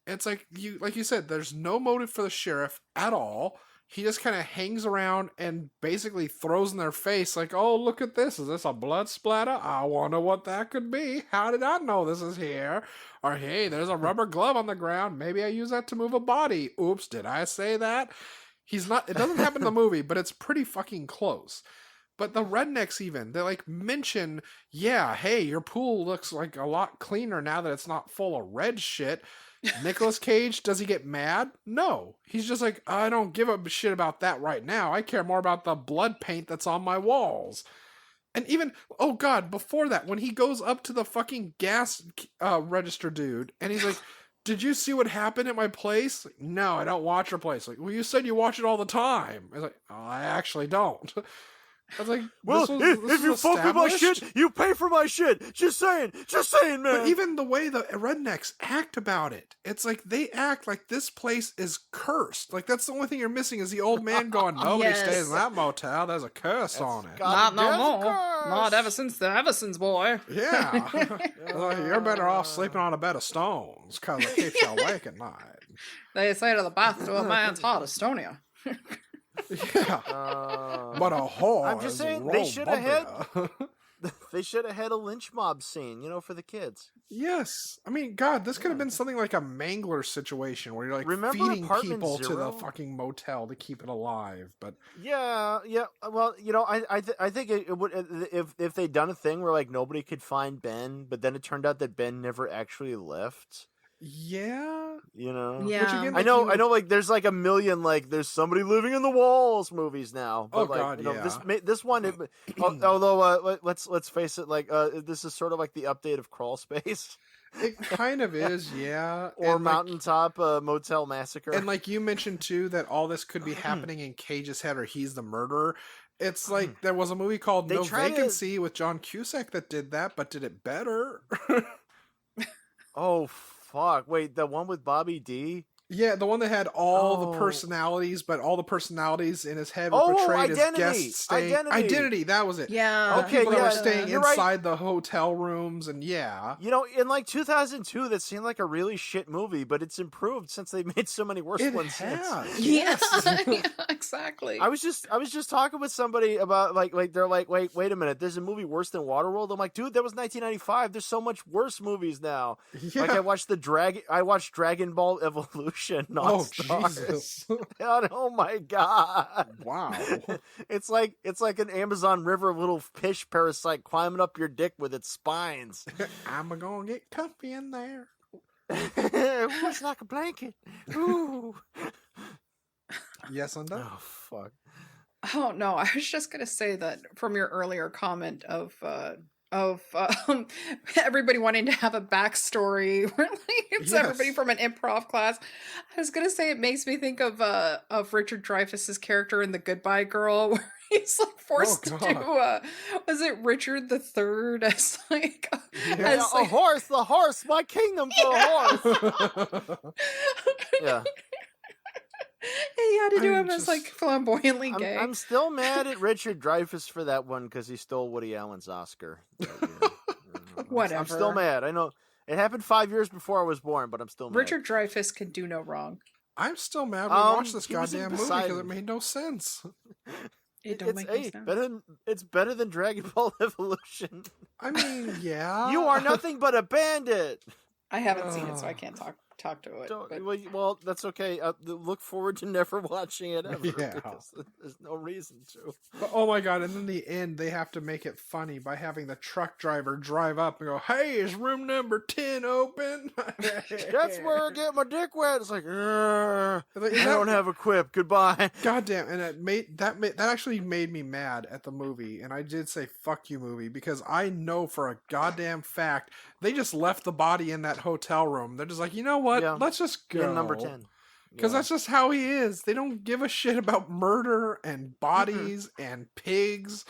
It's like you said, there's no motive for the sheriff at all. He just kind of hangs around and basically throws in their face like, "Oh, look at this! Is this a blood splatter? I wonder what that could be. How did I know this is here?" Or, "Hey, there's a rubber glove on the ground. Maybe I use that to move a body. Oops, did I say that?" He's not. It doesn't happen in the movie, but it's pretty fucking close. But the rednecks even, they like mention, yeah, hey, your pool looks like a lot cleaner now that it's not full of red shit. Nicolas Cage, does he get mad? No. He's just like, I don't give a shit about that right now. I care more about the blood paint that's on my walls. And even, oh god, before that, when he goes up to the fucking gas register dude, and he's like, did you see what happened at my place? Like, no, I don't watch your place. Like, well, you said you watch it all the time. I was like, oh, I actually don't. I was like, Well, if you fuck with my shit, you pay for my shit. Just saying, man. But even the way the rednecks act about it, it's like they act like this place is cursed. Like that's the only thing you're missing is the old man going, nobody Yes. stays in that motel. There's a curse on it. Not God- no Death more. curse. Not ever since the Eversons boy. Yeah. Like, you're better off sleeping on a bed of stones because it keeps you awake at night. They say to the bath to a man's heart, Estonia. Yeah. But a whore I'm just is saying, real they should have had- bumpier. They should have had a lynch mob scene, for the kids. Yes. I mean, God, this could have been something like a Mangler situation where you're like Remember feeding Apartment people to Zero? the fucking motel to keep it alive. But Yeah. Well, I think it would if they'd done a thing where like nobody could find Ben, but then it turned out that Ben never actually left. yeah. Yeah. Which again, I know. Like, there's like a million like there's somebody living in the walls movies now. But, Oh, like, God, yeah. This one, although let's face it, like this is sort of like the update of Crawl Space It kind of is, yeah. or And, like, Mountaintop Motel Massacre. and like you mentioned too, that all this could be happening in Cage's head, or he's the murderer. It's like there was a movie called They No try to- Vacancy with John Cusack that did that, but did it better. Oh fuck! Wait, the one with Bobby D. Yeah, the one that had all the Oh. personalities, but all the personalities in his head were Oh, portrayed Identity! as guests staying. Identity! That was it. Yeah. The people that were staying you're right. inside the hotel rooms, and yeah. In like 2002, that seemed like a really shit movie, but it's improved since they've made so many worse It ones since. has. Yeah. Yes. Yeah, exactly. I was just talking with somebody about like they're like, wait a minute, there's a movie worse than Waterworld. I'm like, dude, that was 1995. There's so much worse movies now. Yeah. Like I watched Dragon Ball Evolution. Oh, nonstop. Jesus. Oh my god. Wow. It's like an Amazon River little fish parasite climbing up your dick with its spines. I'm gonna get comfy in there. Ooh, it's like a blanket. Ooh. Yes, and no. Oh fuck. Oh no, I was just gonna say that from your earlier comment of everybody wanting to have a backstory, where like it's Yes. everybody from an improv class. I was gonna say it makes me think of Richard Dreyfuss's character in The Goodbye Girl, where he's like forced to God. do was it Richard the Third as like Yeah. as A horse, the horse, my kingdom for a horse. Yeah. he had to do I'm him as like flamboyantly gay. I'm still mad at Richard Dreyfuss for that one because he stole Woody Allen's Oscar. that year. I'm Whatever. still mad. I know it happened 5 years before I was born, but I'm still mad. Richard Dreyfuss can do no wrong. I'm still mad we watched this he was in goddamn movie because Poseidon. it made no sense. It don't make any sense. It's better than Dragon Ball Evolution. I mean, yeah. You are nothing but a bandit. I haven't seen it, so I can't talk to it. Don't- but- well, that's okay. Look forward to never watching it ever. Yeah. Because there's no reason to. But, oh my god, and in the end, they have to make it funny by having the truck driver drive up and go, "Hey, is room number 10 open?" That's where I get my dick wet. It's like, "Ugh, Like, I don't have a quip. Goodbye." Goddamn, and that actually made me mad at the movie, and I did say "fuck you" movie because I know for a goddamn fact they just left the body in that hotel room. They're just like, you know what? Yeah. Let's just go. In number 10. Because Yeah. that's just how he is. They don't give a shit about murder and bodies and pigs.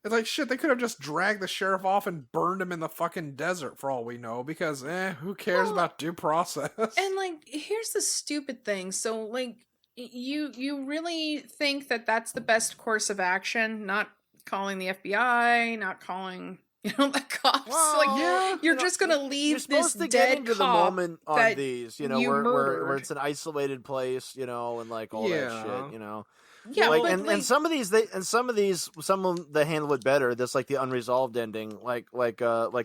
It's like, shit, they could have just dragged the sheriff off and burned him in the fucking desert for all we know. Because, who cares Well, about due process? And like, here's the stupid thing. So like, you really think that that's the best course of action? Not calling the FBI, not calling the cops. Well, like, yeah, you're just gonna You're leave supposed this to dead get into the cop moment on that these, you where murdered. it's an isolated place, and like all that shit, Yeah, like, but and some of these some of them they handle it better. That's like the unresolved ending, like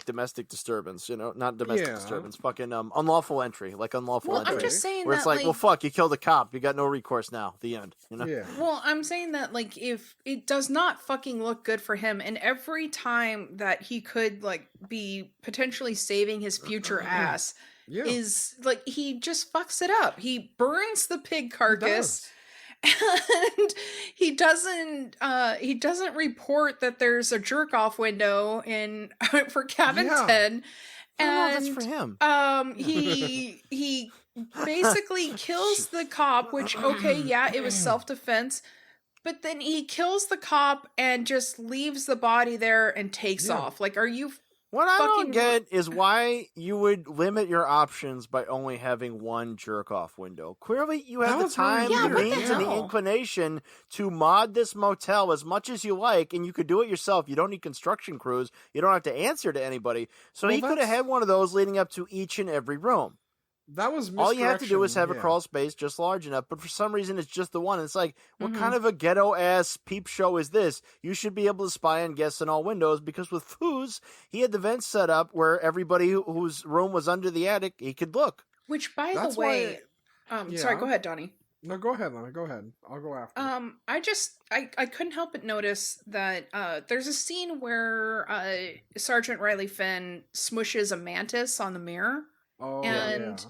domestic disturbance, not domestic Yeah. disturbance, fucking unlawful entry, like unlawful well, entry. I'm just saying where that it's like, well, fuck, you killed a cop, you got no recourse now. The end. Yeah. Well, I'm saying that like if it does not fucking look good for him, and every time that he could like be potentially saving his future ass Yeah. is like he just fucks it up. He burns the pig carcass. And he doesn't report that there's a jerk off window in for cabin Yeah. 10. Oh, no, that's And for him. he basically kills the cop, which okay, yeah, it was self-defense, but then he kills the cop and just leaves the body there and takes Yeah. off. Like, are you What I fucking- don't get is why you would limit your options by only having one jerk off window. Clearly, you That have the was really time, Yeah, the what the means, and the hell? inclination to mod this motel as much as you like, and you could do it yourself. You don't need construction crews. You don't have to answer to anybody. So Well, he could have that's- had one of those leading up to each and every room. That was All you have to do is have a misdirection, crawl space just large enough, but for some reason it's just the one. It's like, what Mhm. kind of a ghetto-ass peep show is this? You should be able to spy on guests in all windows, because with Foos, he had the vents set up where everybody whose room was under the attic, he could look. Which, by That's the way, why- sorry, Yeah. go ahead, Donnie. No, go ahead, Lana. Go ahead. I'll go after. I couldn't help but notice that there's a scene where Sergeant Riley Finn smushes a mantis on the mirror. Oh, and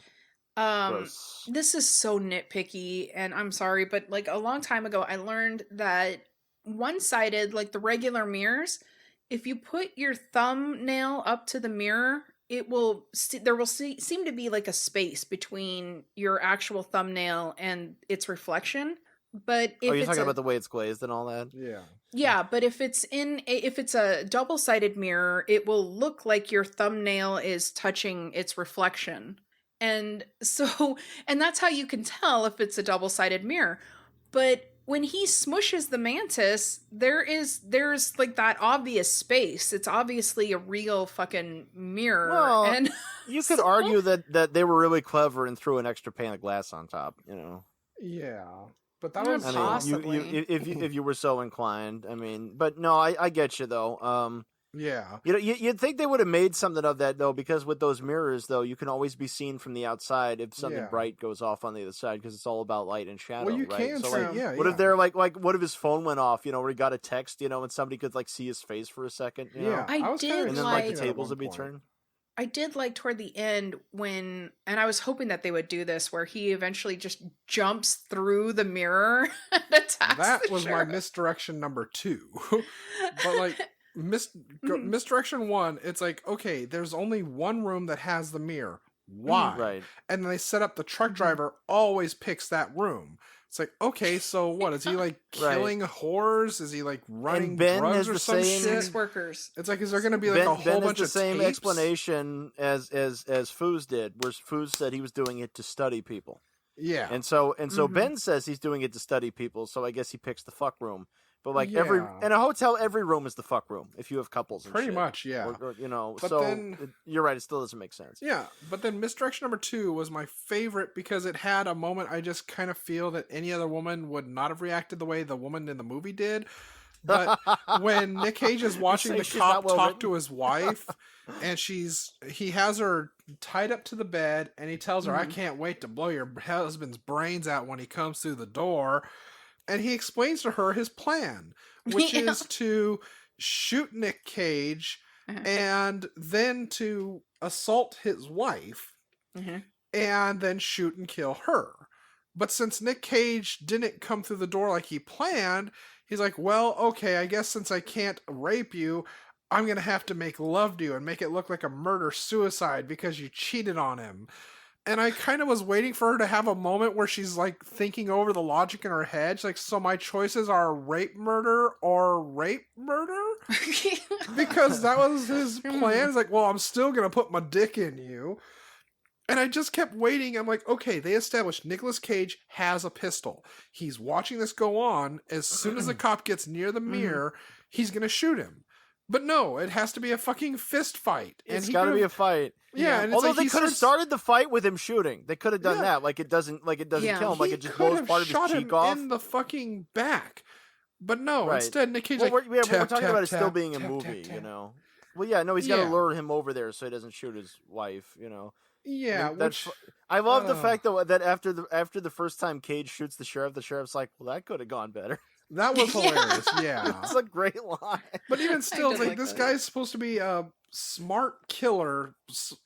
yeah. Gross. this is so nitpicky, and I'm sorry, but like a long time ago I learned that one-sided, like the regular mirrors, if you put your thumbnail up to the mirror, it will seem to be like a space between your actual thumbnail and its reflection. But if You're it's talking about the way it's glazed and all that? Yeah. yeah, but if it's a double-sided mirror, it will look like your thumbnail is touching its reflection. And so, and that's how you can tell if it's a double-sided mirror. But when he smushes the mantis, there's like that obvious space. It's obviously a real fucking mirror. Well, and You could argue that they were really clever and threw an extra pane of glass on top, you know. Yeah. But that Yeah, was I mean, Possibly. if you were so inclined, I mean, but no, I get you though. yeah. You'd think they would have made something of that though, because with those mirrors though, you can always be seen from the outside if something Yeah. bright goes off on the other side, because it's all about light and shadow. Well, you right? can So, say, like, yeah. what yeah. if they're like what if his phone went off? You know, where he got a text, you know, and somebody could like see his face for a second. You know? Yeah. I was kinda did And then like- like the expecting that at tables one would be point. turned. I did like toward the end when, and I was hoping that they would do this, where he eventually just jumps through the mirror and attacks That the was my sheriff. misdirection number 2. But like Mhm. misdirection 1, it's like, okay, there's only one room that has the mirror. Why? Right. And then they set up the truck Mhm. driver always picks that room. It's like, okay, so what? Is he like Right. killing whores? Is he like running Ben drugs has or the some same- shit? Sex workers. It's like, is there going to be like Ben, a whole Ben bunch has the of same tapes? explanation as Foos did, where Foos said he was doing it to study people. Yeah. And so Mhm. Ben says he's doing it to study people, so I guess he picks the fuck room. But like every Yeah. in a hotel, every room is the fuck room if you have couples. And Pretty shit. much, yeah. Or, you know, But so then- you're right. It still doesn't make sense. Yeah, but then misdirection number 2 was my favorite because it had a moment I just kind of feel that any other woman would not have reacted the way the woman in the movie did. But when Nick Cage is watching saying the she's cop not well talk written? to his wife, and he has her tied up to the bed, and he tells her, "I Mhm. can't wait to blow your husband's brains out when he comes through the door," and he explains to her his plan, which Yeah. is to shoot Nick Cage Uh-huh. and then to assault his wife Mhm. and then shoot and kill her. But since Nick Cage didn't come through the door like he planned, he's like, well, okay, I guess since I can't rape you, I'm going to have to make love to you and make it look like a murder-suicide because you cheated on him. And I kind of was waiting for her to have a moment where she's like thinking over the logic in her head. She's like, so my choices are rape murder or rape murder? Because that was his plan. It's like, well, I'm still going to put my dick in you. And I just kept waiting. I'm like, okay, they established Nicolas Cage has a pistol. He's watching this go on. As soon as the cop gets near the mirror, he's going to shoot him. But no, it has to be a fucking fist fight. It's he got to be a could've- fight. Yeah, and it's Although like they he could have starts- started the fight with him shooting. They could have done Yeah. that. Like it doesn't Yeah. kill him. Like he it just could blows have part of his shot cheek him off. in the fucking back. But no, Right. instead Nick Cage Well, like, what we're tap, talking tap, about is still tap, being a tap, movie, tap, you tap. know. Well, yeah, no, he's got to Yeah. lure him over there so he doesn't shoot his wife, you know. Yeah, That's which I love the Ugh. fact that after the first time Cage shoots the sheriff's like, well, that could have gone better. that was hilarious. Yeah, It's a great line. but even still, it's did like like this that. guy's supposed to be a smart killer,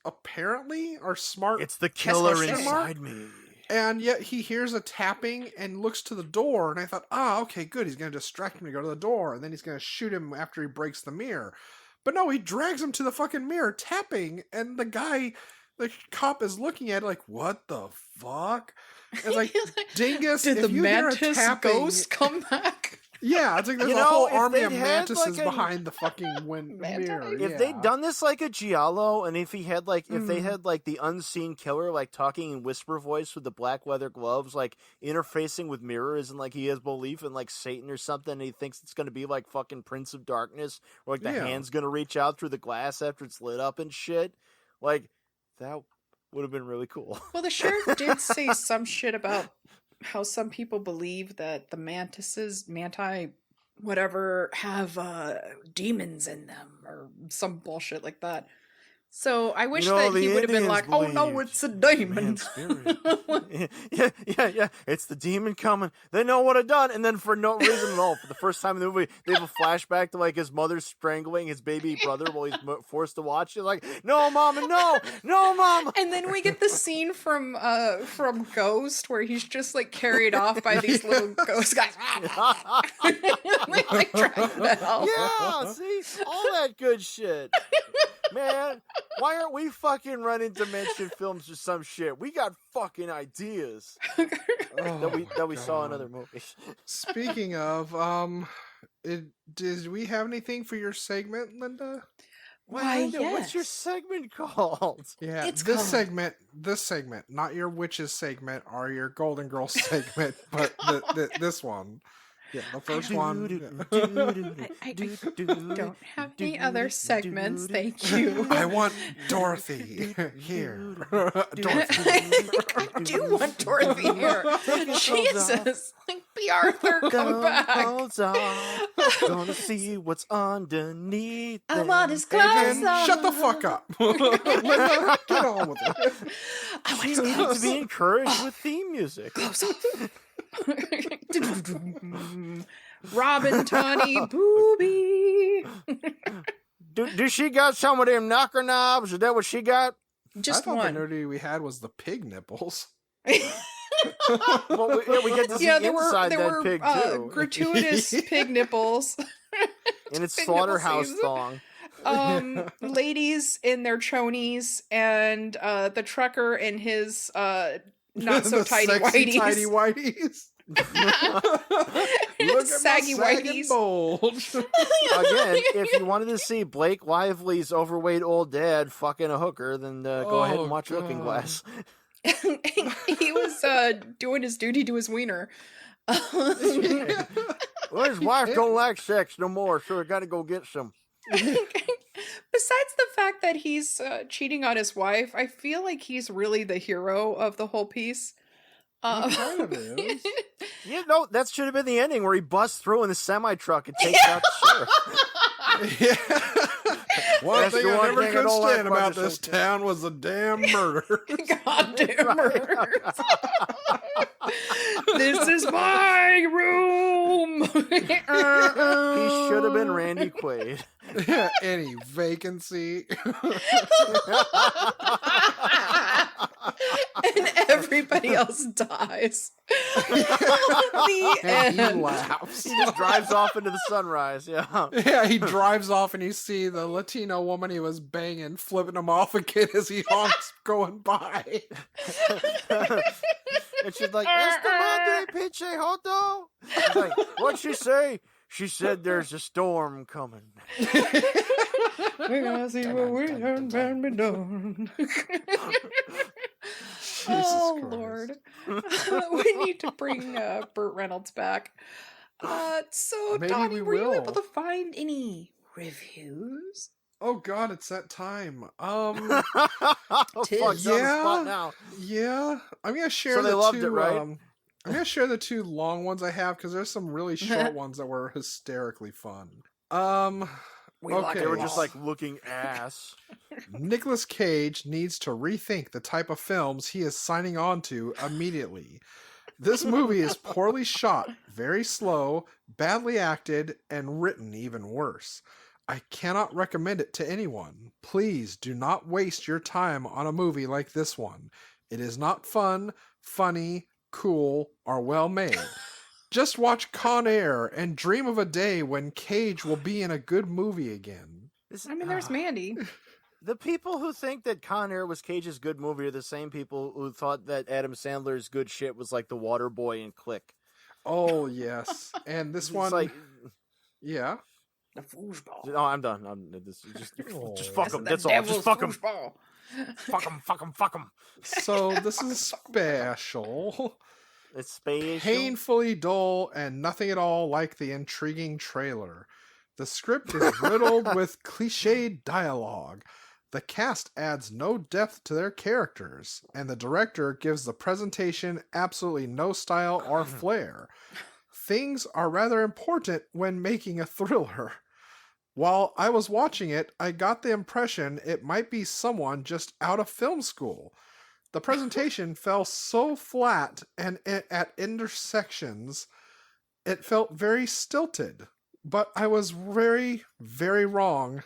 apparently, or smart. It's the killer question inside me. And yet he hears a tapping and looks to the door, and I thought, okay, good, he's going to distract him to go to the door, and then he's going to shoot him after he breaks the mirror. But no, he drags him to the fucking mirror, tapping, and the cop is looking at it like, what the fuck? It's like, dingus, Did if the you hear a mantis tapping, ghost come back? yeah, it's like there's You a know, whole if army they'd of had, mantises like, behind the fucking Mantis? mirror. If yeah. they'd done this like a giallo, and if he had like if they Mm. had like the unseen killer like talking in whisper voice with the black leather gloves, like interfacing with mirrors, and like he has belief in like Satan or something, and he thinks it's gonna be like fucking Prince of Darkness, or like the Yeah. hand's gonna reach out through the glass after it's lit up and shit, like that would have been really cool. Well, the sheriff did say some shit about how some people believe that the manti, whatever, have demons in them or some bullshit like that. So I wish that he would have been like, "Oh no, it's a demon." yeah. It's the demon coming. They know what I've done, and then for no reason at all, for the first time in the movie, they have a flashback to like his mother strangling his baby brother while he's forced to watch. He's like, "No, mama, no, mama." And then we get the scene from Ghost where he's just like carried off by these little ghost guys. Like dragging it out. Yeah, see, all that good shit. Man, why aren't we fucking running dimension films or some shit? We got fucking ideas that we saw in other movies. Speaking of, did we have anything for your segment, Linda? Why, Linda, what's your segment called? Yeah, It's this called- segment, not your witches segment or your Golden Girls segment, but this one. Yeah, the first one. I don't have any other segments, thank you. I want Dorothy here. Dorothy. I do want Dorothy here. Jesus, like B. Arthur, come back. Gonna see what's underneath. I want his And clothes on. shut the fuck up. Linda, get on with it. I want his You need clothes to be encouraged with theme music. Robin Tunney, booby. Do she got some of them knocker knobs? Is that what she got? Just I thought one. the nudity we had was the pig nipples. Well, we get to see Yeah, there inside were that pig too. gratuitous pig nipples. In its pig nipple slaughterhouse scenes. thong. Ladies in their chonies and the trucker in his not so The tidy sexy whities. tidy whities. Look at Saggy my sagging whities. bulge. Again, if you wanted to see Blake Lively's overweight old dad fucking a hooker, then go ahead and watch Looking God. Glass. He was doing his duty to his wiener. Well, his wife don't like sex no more, so I gotta go get some. Besides the fact that he's cheating on his wife, I feel like he's really the hero of the whole piece. He kind of is. Yeah, no, that should have been the ending where he busts through in the semi-truck and takes out the sheriff. Yeah. One That's thing the I one never thing I could don't like stand about about this this whole town was the damn murder. Goddamn murders. This is my room. He should have been Randy Quaid. Yeah, any vacancy. And everybody else dies. The And he end. laughs. He just drives off into the sunrise, yeah. Yeah, he drives off and you see the Latino woman he was banging flipping him off again as he honks going by. And she's like, "Este madre pinche joto." He's like, "What'd she say?" She said, "There's a storm coming." We're gonna see what we done be done. Oh Christ. Lord, we need to bring Burt Reynolds back. So Maybe Donnie, we were you able will. to find any reviews? Oh God, it's that time. Oh, fuck, Tis. you're on the spot Yeah. now. Yeah, I'm gonna share So they the loved two. it, right? I'm gonna share the two long ones I have because there's some really short ones that were hysterically fun. We like Okay. They were it just all. like looking ass. Nicolas Cage needs to rethink the type of films he is signing on to immediately. This movie is poorly shot, very slow, badly acted, and written even worse. I cannot recommend it to anyone. Please do not waste your time on a movie like this one. It is not fun, funny, cool, or well made. Just watch Con Air and dream of a day when Cage will be in a good movie again. I mean, there's Mandy. The people who think that Con Air was Cage's good movie are the same people who thought that Adam Sandler's good shit was like The Water Boy and Click. Oh, yes. And this It's one, like, yeah. The foosball. no, I'm done. Just Oh. fuck them. That's all. Just fuck them. Foosball. Fuck them. Fuck them. Fuck them. So this is special. It's spatial. Painfully dull and nothing at all like the intriguing trailer. The script is riddled with cliched dialogue. The cast adds no depth to their characters, and the director gives the presentation absolutely no style or flair. Things are rather important when making a thriller. While I was watching it, I got the impression it might be someone just out of film school. The presentation fell so flat, and at intersections, it felt very stilted. But I was very, very wrong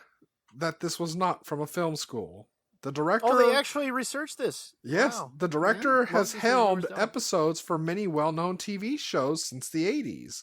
that this was not from a film school. The director... Oh, they actually researched this. Yes, Wow. the director has Most helmed reviewers don't. episodes for many well-known TV shows since the 80s,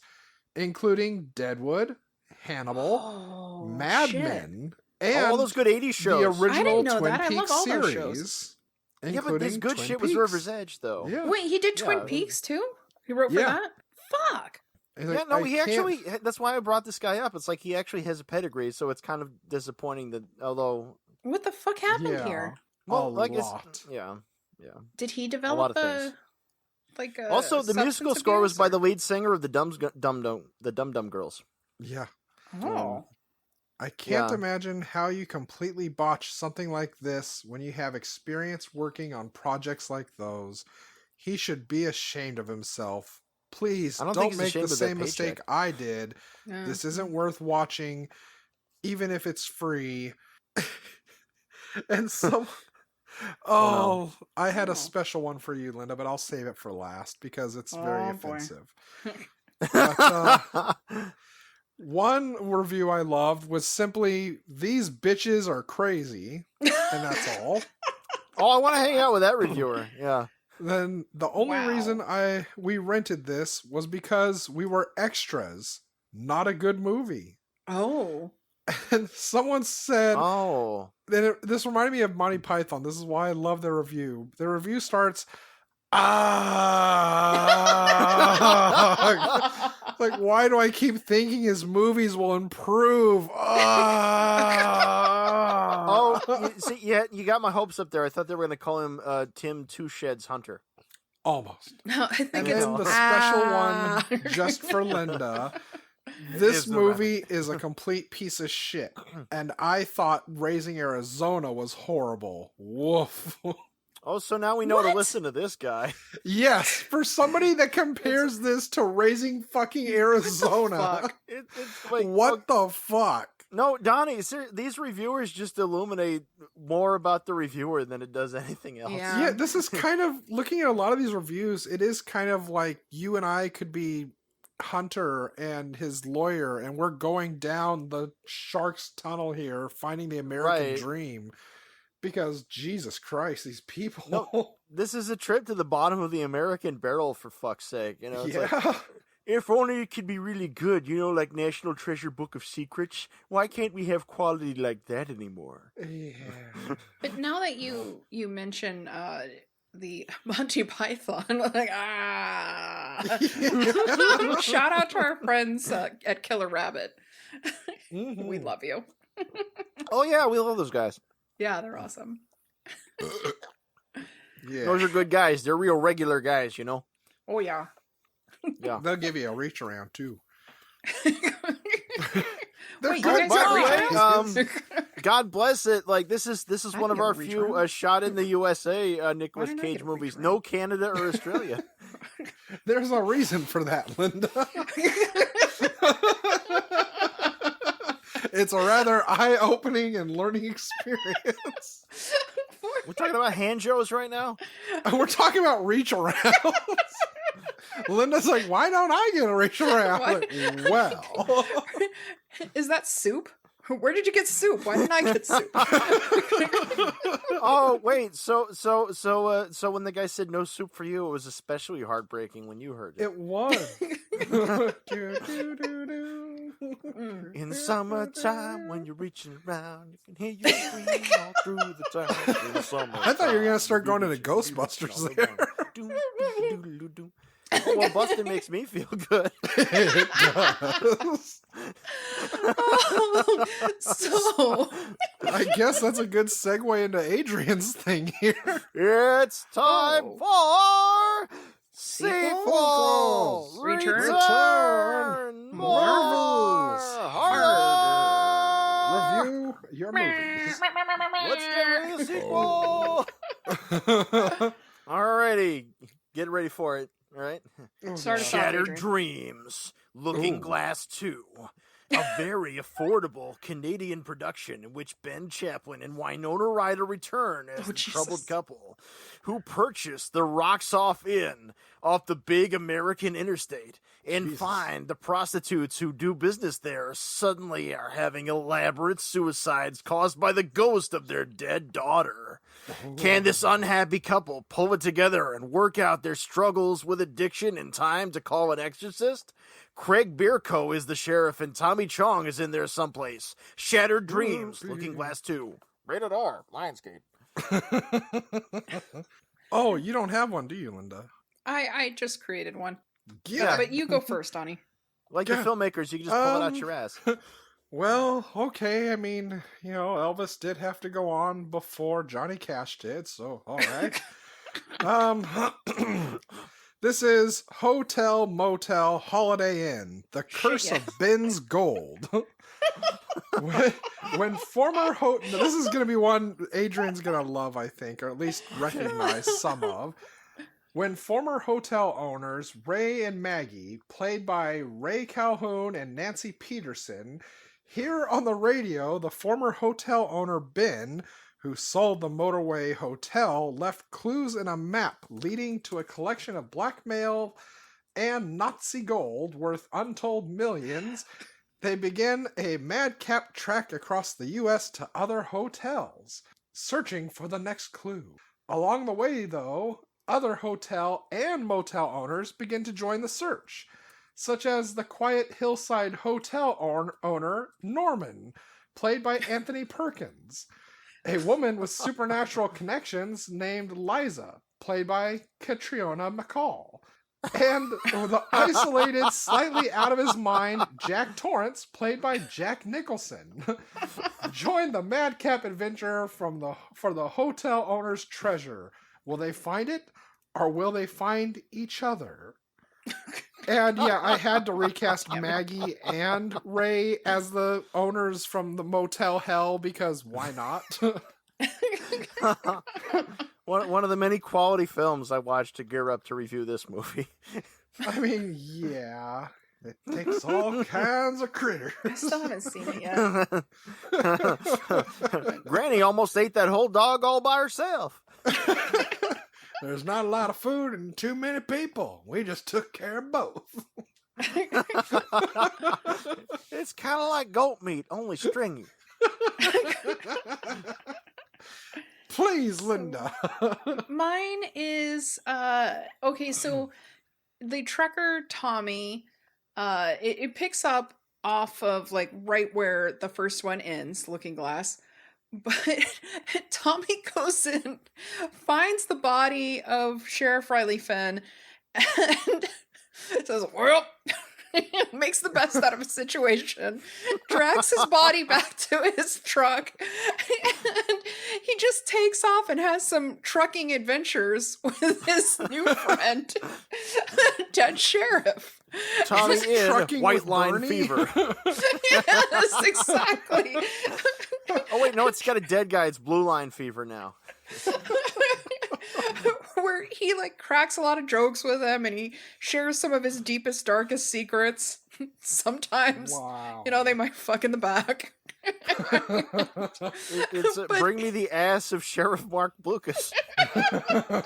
including Deadwood, Hannibal, Oh, Mad shit. Men, Oh, and all those good 80s shows. the original know Twin that. I love Peaks all those series. shows. Yeah, but this including good Twin shit was Peaks. River's Edge, though. Yeah. Wait, he did Twin Yeah. Peaks too? He wrote for Yeah. that? Fuck. He's Yeah, like, no, I he can't- actually. That's why I brought this guy up. It's like he actually has a pedigree, so it's kind of disappointing that, although. What the fuck happened Yeah. here? Well, A like lot. it's. Yeah. Did he lot develop of things. Also, the musical substance score was abuse, by or- the lead singer of the Dum Dum Girls. Yeah. Oh. I can't Yeah. imagine how you completely botch something like this when you have experience working on projects like those. He should be ashamed of himself. Please I don't don't think he's make ashamed the of that same mistake paycheck. I did. Yeah. This isn't worth watching, even if it's free. And some. Oh, I had Oh. a special one for you, Linda, but I'll save it for last because it's very Oh, boy. offensive. But, one review I loved was simply, "These bitches are crazy," and that's all. Oh, I want to hang out with that reviewer. Yeah. Then the only Wow. reason we rented this was because we were extras. Not a good movie. Oh. And someone said, Oh. this reminded me of Monty Python. This is why I love their review. Their review starts, like, why do I keep thinking his movies will improve? Oh, see, you got my hopes up there. I thought they were going to call him Tim Two Sheds Hunter. Almost. No, I think And it's then the special ah. one just for Linda. Is This the movie is a complete piece of shit. And I thought Raising Arizona was horrible. Woof. Oh, so now we know to What? listen to this guy. Yes, for somebody that compares this to Raising fucking Arizona. fuck? It's like, What the fuck? No, Donnie, these reviewers just illuminate more about the reviewer than it does anything else. Yeah. Yeah, this is kind of, looking at a lot of these reviews, it is kind of like you and I could be Hunter and his lawyer, and we're going down the shark's tunnel here, finding the American Right. dream. Because, Jesus Christ, these people. No, this is a trip to the bottom of the American barrel, for fuck's sake. You know, it's yeah. like, if only it could be really good, you know, like National Treasure Book of Secrets. Why can't we have quality like that anymore? Yeah. But now that you mention the Monty Python, like shout out to our friends at Killer Rabbit. Mhm. We love you. Oh, yeah, we love those guys. Yeah, they're awesome. Yeah. Those are good guys. They're real regular guys, you know? Oh yeah. Yeah. They'll give you a reach around, too. Wait, you guys By got the way, reach God bless it. Like, this is I one of get our a reach few around. shot in the USA Nicolas didn't I Cage get a reach movies. around? No Canada or Australia. There's a reason for that, Linda. It's a rather eye-opening and learning experience. We're talking about hand shows right now? We're talking about reach arounds. Linda's like, why don't I get a reach around? What? Like, well. Is that soup? Where did you get soup? Why didn't I get soup? Oh, wait. So when the guy said no soup for you, it was especially heartbreaking when you heard it. It was. In summertime, when you're reaching around, you can hear you scream all through the town. In summertime, I thought you were gonna start going into reaching all Ghostbusters around. Doom, doom, doom, doom, doom. Oh, well, busting makes me feel good. It does. So I guess that's a good segue into Adrian's thing here. It's time for sequel, Sequels. Return. return, more Marvels. horror. Review your movies. Let's get ready to sequel. Alrighty, get ready for it. All right. Start us off, Shattered Adrian. Dreams, Looking Ooh. Glass 2. A very affordable Canadian production in which Ben Chaplin and Winona Ryder return as Oh, the Jesus. troubled couple who purchase the Rocks Off Inn off the big American interstate and Jesus. find the prostitutes who do business there suddenly are having elaborate suicides caused by the ghost of their dead daughter. Can this unhappy couple pull it together and work out their struggles with addiction in time to call an exorcist? Craig Bierko is the sheriff and Tommy Chong is in there someplace. Shattered Dreams, Looking Glass 2. Rated R, Lionsgate. Oh, you don't have one, do you, Linda? I just created one. Yeah. But you go first, Donnie. Like Yeah. the filmmakers, you can just pull it out your ass. Well, okay. I mean, Elvis did have to go on before Johnny Cash did, so all right. This is Hotel Motel Holiday Inn: The Curse yeah. of Ben's Gold. when former this is going to be one Adrian's going to love, I think, or at least recognize some of. When former hotel owners Ray and Maggie, played by Ray Calhoun and Nancy Peterson, hear on the radio the former hotel owner Ben, who sold the Motorway Hotel, left clues in a map leading to a collection of blackmail and Nazi gold worth untold millions, they begin a madcap trek across the U.S. to other hotels, searching for the next clue. Along the way, though, other hotel and motel owners begin to join the search, such as the quiet hillside hotel owner, Norman, played by Anthony Perkins, a woman with supernatural connections named Liza, played by Catriona McCall, and the isolated, slightly out of his mind Jack Torrance, played by Jack Nicholson. Join the madcap adventure for the hotel owner's treasure. Will they find it, or will they find each other? And yeah, I had to recast Maggie and Ray as the owners from the Motel Hell because why not? One of the many quality films I watched to gear up to review this movie. I mean, yeah. It takes all kinds of critters. I still haven't seen it yet. Granny almost ate that whole dog all by herself. There's not a lot of food and too many people. We just took care of both. It's kind of like goat meat, only stringy. Please, Linda. Mine is okay, so the trucker Tommy, it picks up off of like right where the first one ends, Looking Glass. But Tommy goes in, finds the body of Sheriff Riley Fenn, and says, well, makes the best out of a situation, drags his body back to his truck, and he just takes off and has some trucking adventures with his new friend, dead sheriff. Tommy in trucking white with line Bernie? fever. Yes, exactly. Oh wait, no, it's got a dead guy. It's blue line fever now. Where he like cracks a lot of jokes with him and he shares some of his deepest, darkest secrets. Sometimes, Wow. they might fuck in the back. It's But- bring me the ass of Sheriff Marc Blucas. But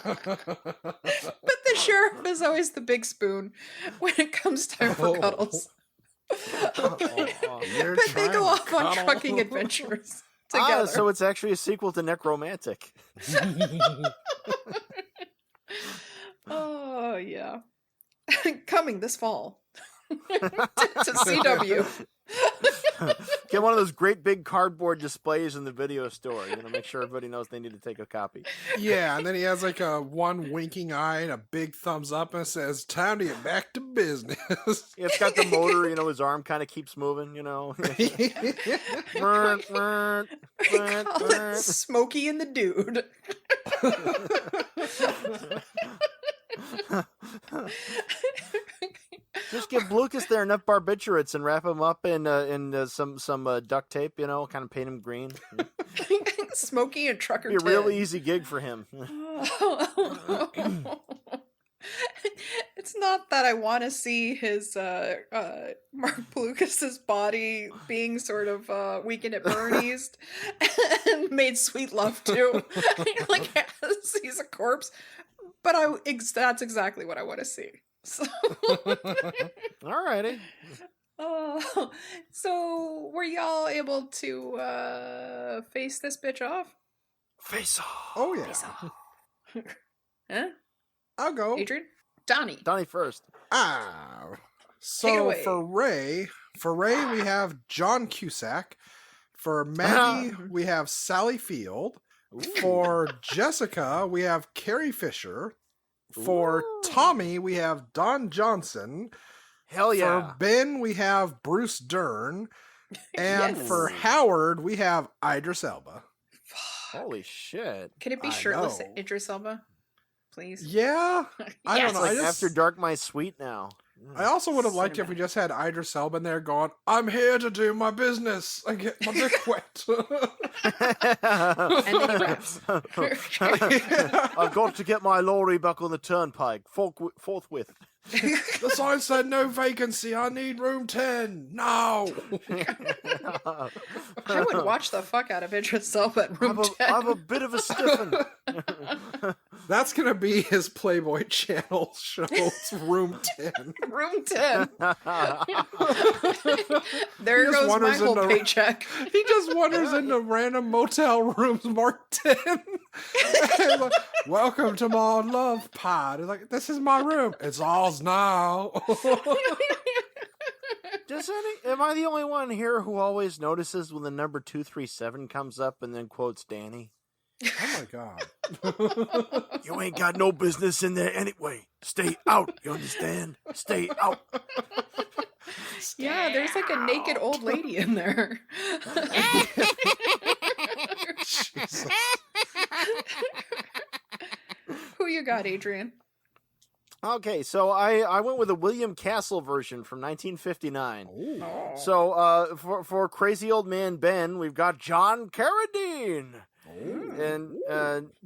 the sheriff is always the big spoon when it comes time for Oh. cuddles. You're But they trying go to off on cuddle. trucking adventures together. So it's actually a sequel to Necromantic. Oh, yeah. Coming this fall to CW. Get one of those great big cardboard displays in the video store. Make sure everybody knows they need to take a copy. Yeah, and then he has like a one winking eye and a big thumbs up and says, time to get back to business. Yeah, it's got the motor, his arm kind of keeps moving, Brr, brr, brr, Call brr. it Smokey and the Dude. Just give Blucas there enough barbiturates and wrap him up in some duct tape, kind of paint him green. Smokey and Trucker Be a Ted. real easy gig for him. It's not that I want to see his Marc Blucas's body being sort of Weekend at Bernie's and made sweet love to, like as he's a corpse. But that's exactly what I want to see. So, Alrighty. so were y'all able to face this bitch off? Face off. Oh yeah. Face off. Huh? I'll go. Adrian? Donnie. Donnie first. Ah. Take it So away. for Ray, we have John Cusack. For Maggie, we have Sally Field. For Jessica, we have Carrie Fisher. For Tommy, we have Don Johnson. Hell yeah. For Ben, we have Bruce Dern. And Yes. for Howard, we have Idris Elba. Holy shit. Can it be I shirtless know. Idris Elba? Please? Yeah. I Yes. don't know. Like I just- After Dark, My Sweet now. I also would have liked it if we just had Idris Elba in there going, I'm here to do my business and get my dick wet. And then he raps. I've got to get my lorry back on the turnpike forthwith. The sign said no vacancy. I need room 10. No. I would watch the fuck out of Idris Elba at room 10. I'm a bit of a stiffin. That's going to be his Playboy channel show. It's room 10. Room 10. There He just goes my wanders whole into- paycheck. He just wanders into random motel rooms marked 10. And like, welcome to my love pod. It's like, this is my room. It's all's now. Am I the only one here who always notices when the number 237 comes up and then quotes Danny? Oh my god. You ain't got no business in there anyway. Stay out, you understand? Stay out. Yeah, there's like a naked old lady in there. Jesus. Who you got, Adrian? Okay, so I went with a William Castle version from 1959. Ooh. So for crazy old man Ben, we've got John Carradine. And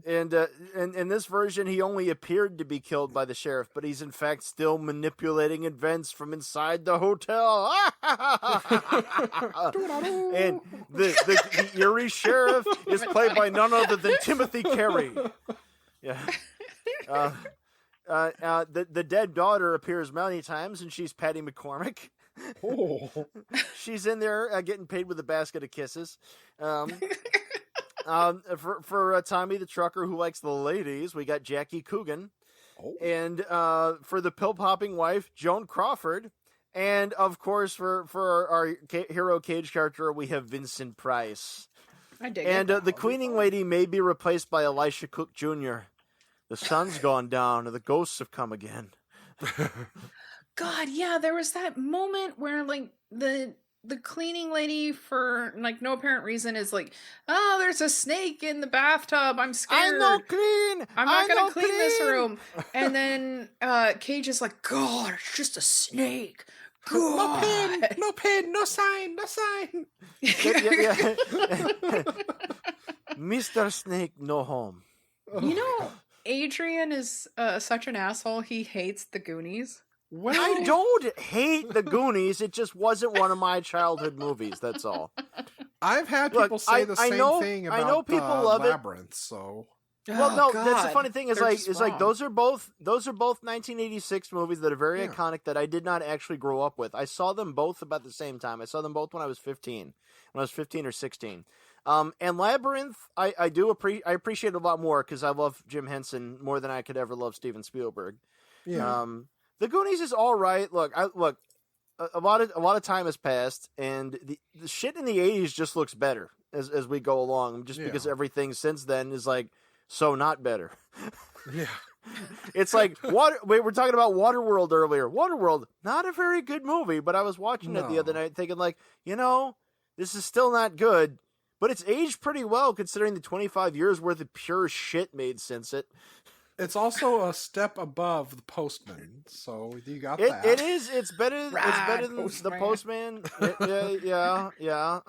in this version, he only appeared to be killed by the sheriff, but he's in fact still manipulating events from inside the hotel. And the eerie sheriff is played by none other than Timothy Carey. Yeah. The dead daughter appears many times, and she's Patty McCormick. Oh. She's in there getting paid with a basket of kisses. For Tommy the trucker who likes the ladies, we got Jackie Coogan. Oh. And for the pill-popping wife, Joan Crawford. And, of course, for our hero Cage character, we have Vincent Price. I dig And it. the cleaning lady may be replaced by Elisha Cook Jr. The sun's gone down, and the ghosts have come again. God, yeah, there was that moment where like the cleaning lady for like no apparent reason is like, oh, there's a snake in the bathtub. I'm scared. I'm not clean. I'm not gonna not clean this room. And then Cage is like, God, it's just a snake. No God. pin, no pin, no sign, no sign. Yeah. Mr. Snake, no home. You know, Adrian is such an asshole. He hates the Goonies. Well, I don't hate the Goonies. It just wasn't one of my childhood movies. That's all. I've had Look, people say the I same know- thing I about know people love it. Labyrinth, so Well, Oh, no, that's the God. funny thing is They're like just is like wrong. those are both 1986 movies that are very Yeah. iconic that I did not actually grow up with. I saw them both about the same time. I saw them both when I was 15 or 16. And Labyrinth, I appreciate a lot more because I love Jim Henson more than I could ever love Steven Spielberg. yeah. The Goonies is all right. Look, a lot of time has passed, and the shit in the 80s just looks better as we go along. Just because Yeah. everything since then is like so not better. Yeah. It's like we were talking about Waterworld earlier. Waterworld, not a very good movie, but I was watching it the other No. night thinking like, this is still not good, but it's aged pretty well considering the 25 years worth of pure shit made since it. It's also a step above the Postman, so you got It, that. it is. It's better. It's Ride, better than the Postman. Yeah.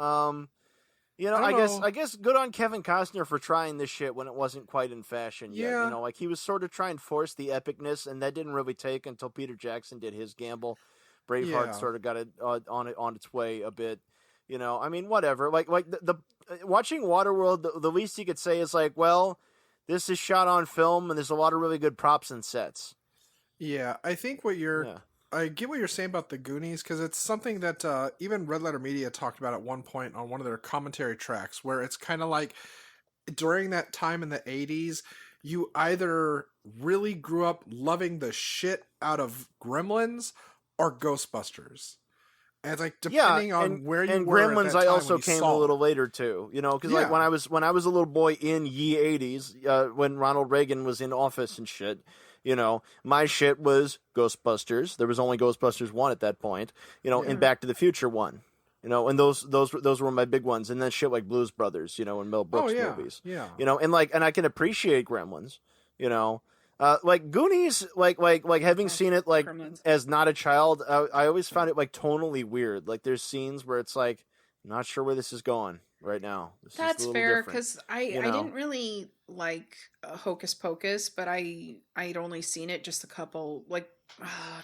You know, I don't know. I guess good on Kevin Costner for trying this shit when it wasn't quite in fashion yet. Yeah. You know, like he was sort of trying to force the epicness, and that didn't really take until Peter Jackson did his gamble. Braveheart Yeah. sort of got it on its way a bit. You know, I mean, whatever. Like the watching Waterworld, the least you could say is like, well, this is shot on film, and there's a lot of really good props and sets. Yeah, I think I get what you're saying about the Goonies, because it's something that even Red Letter Media talked about at one point on one of their commentary tracks, where it's kind of like during that time in the 80s, you either really grew up loving the shit out of Gremlins or Ghostbusters. And it's like depending on where you and were. Gremlins, at that I time also when you came saw a little it. later too. You know, because Yeah. like when I was a little boy in ye '80s, when Ronald Reagan was in office and shit. You know, my shit was Ghostbusters. There was only Ghostbusters 1 at that point. You know, and Back to the Future 1. You know, and those were my big ones. And then shit like Blues Brothers, you know, and Mel Brooks movies. Yeah. You know, and I can appreciate Gremlins, you know. Like Goonies, like having seen it like Gremlins. as not a child, I always found it like tonally weird. Like there's scenes where it's like, I'm not sure where this is going right now. This is a That's little fair, different, because I you know? didn't really like Hocus Pocus, but I'd only seen it just a couple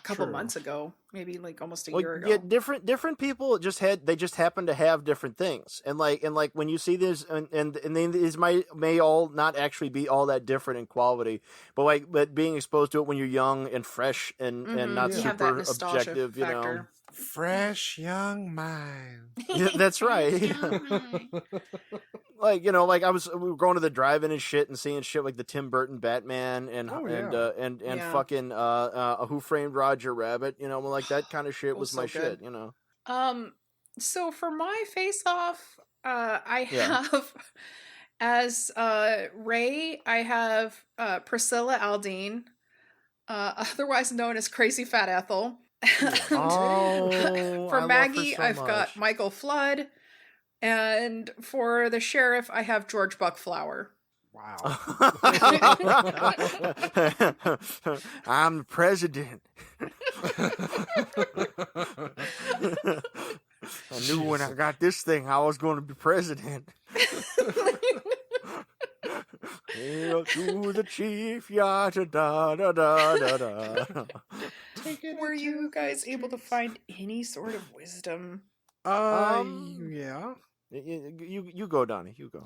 True. months ago, maybe like almost a Well, year ago. yeah, different people just happen to have different things, and like when you see this, and these may all not actually be all that different in quality, but being exposed to it when you're young and fresh and not You have that super nostalgia objective, you know. factor. Fresh young mind. Yeah, that's right. Like, you know, like we were going to the drive-in and shit and seeing shit like the Tim Burton Batman and Yeah. fucking Who Framed Roger Rabbit, you know, like that kind of shit was so my good. shit, you know. So for my face-off, I Yeah. have as Ray, I have Priscilla Aldine, otherwise known as Crazy Fat Ethel. And Oh, I for love her Maggie, so I've much. got Michael Flood, and for the sheriff, I have George Buckflower. Wow. I'm the president. I knew when I got this thing, I was going to be president. Hail to the chief, ya da da da da da da. Were you guys able to find any sort of wisdom? Yeah. You go, Donnie. You go.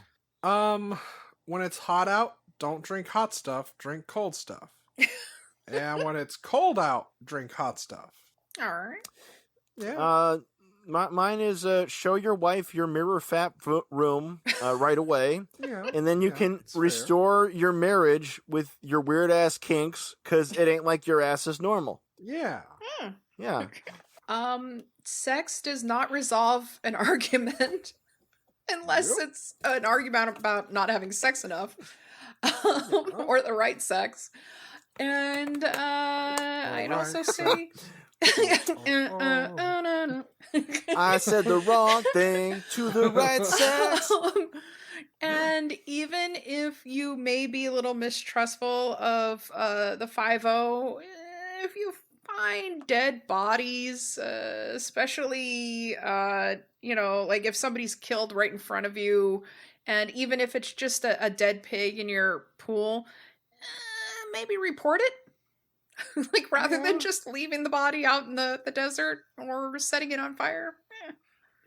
When it's hot out, don't drink hot stuff, drink cold stuff. And when it's cold out, drink hot stuff. All right. Yeah. Mine is show your wife your mirror fat room right away, Yeah. and then you can it's fair. restore your marriage with your weird ass kinks because it ain't like your ass is normal. Yeah. Yeah. Sex does not resolve an argument unless Yep. it's an argument about not having sex enough or the right sex. And I'd also right say I said the wrong thing to the right sex. And even if you may be a little mistrustful of the 5-0, if you find dead bodies, especially you know, like if somebody's killed right in front of you, and even if it's just a dead pig in your pool, maybe report it. Like rather than just leaving the body out in the desert or setting it on fire.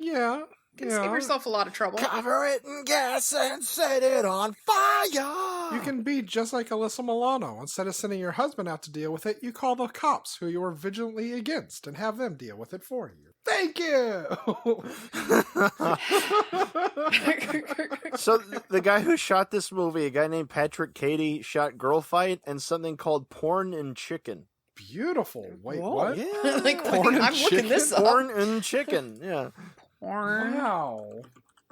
Yeah. You can save yourself a lot of trouble. Cover it in gas and set it on fire. You can be just like Alyssa Milano. Instead of sending your husband out to deal with it, you call the cops who you are vigilantly against and have them deal with it for you. Thank you! So the guy who shot this movie, a guy named Patrick Cady, shot Girl Fight and something called Porn and Chicken. Beautiful. Wait, Whoa. what? Yeah. Like, Porn and I'm looking this up. Porn and Chicken. Yeah. Porn Wow.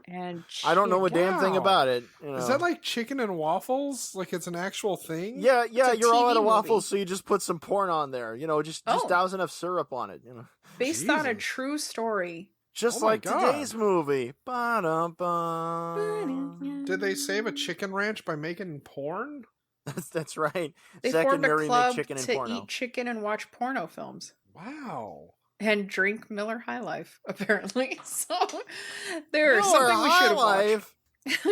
and I don't know a damn thing Wow. about it. You know. Is that like chicken and waffles? Like it's an actual thing? Yeah, It's a you're all out TV of waffles, movie. so you just put some porn on there. You know, just Oh. douse enough syrup on it. You know, based on a Jesus. true story. just Oh my like God. today's movie. Ba-dum-bum. Did they save a chicken ranch by making porn? That's right. They formed a Secondary club McChicken and to porno. eat chicken and watch porno films. Wow. and drink Miller High Life, apparently. So there's Miller something we High should have Life? watched.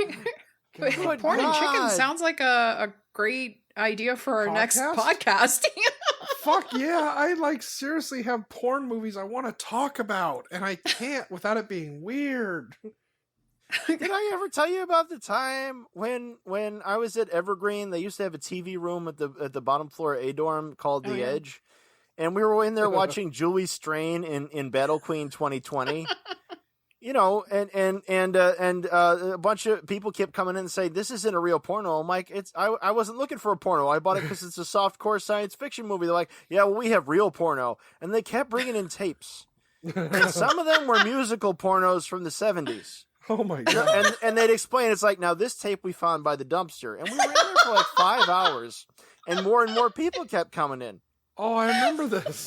Good Porn and chicken God. sounds like a great idea for our next Podcast? podcast. Fuck yeah, I like seriously have porn movies I want to talk about, and I can't without it being weird. Did I ever tell you about the time when I was at Evergreen? They used to have a TV room at the bottom floor of A dorm called Oh, The yeah. Edge, and we were in there watching Julie Strain in Battle Queen 2020. You know, and a bunch of people kept coming in and saying, "This isn't a real porno." I'm like, I wasn't looking for a porno. I bought it because it's a softcore science fiction movie. They're like, "Yeah, well, we have real porno," and they kept bringing in tapes. Some of them were musical pornos from the 70s. Oh my god. And they'd explain, it's like, now this tape we found by the dumpster. And we were in there for like 5 hours. And more people kept coming in. Oh, I remember this.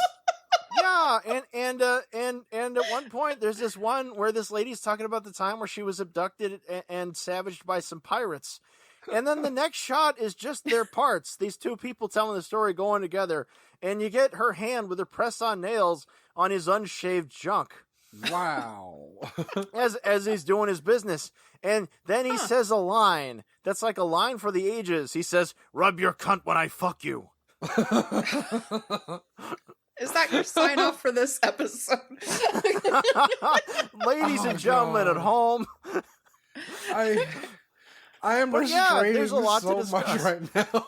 Yeah, and at one point, there's this one where this lady's talking about the time where she was abducted and savaged by some pirates. And then the next shot is just their parts. These two people telling the story going together. And you get her hand with her press-on nails on his unshaved junk. Wow. as he's doing his business. And then he says a line that's like a line for the ages. He says, "Rub your cunt when I fuck you." Is that your sign off for this episode? Ladies Oh, and gentlemen God. at home. I am But yeah, restraining there's a lot to so discuss. much right now.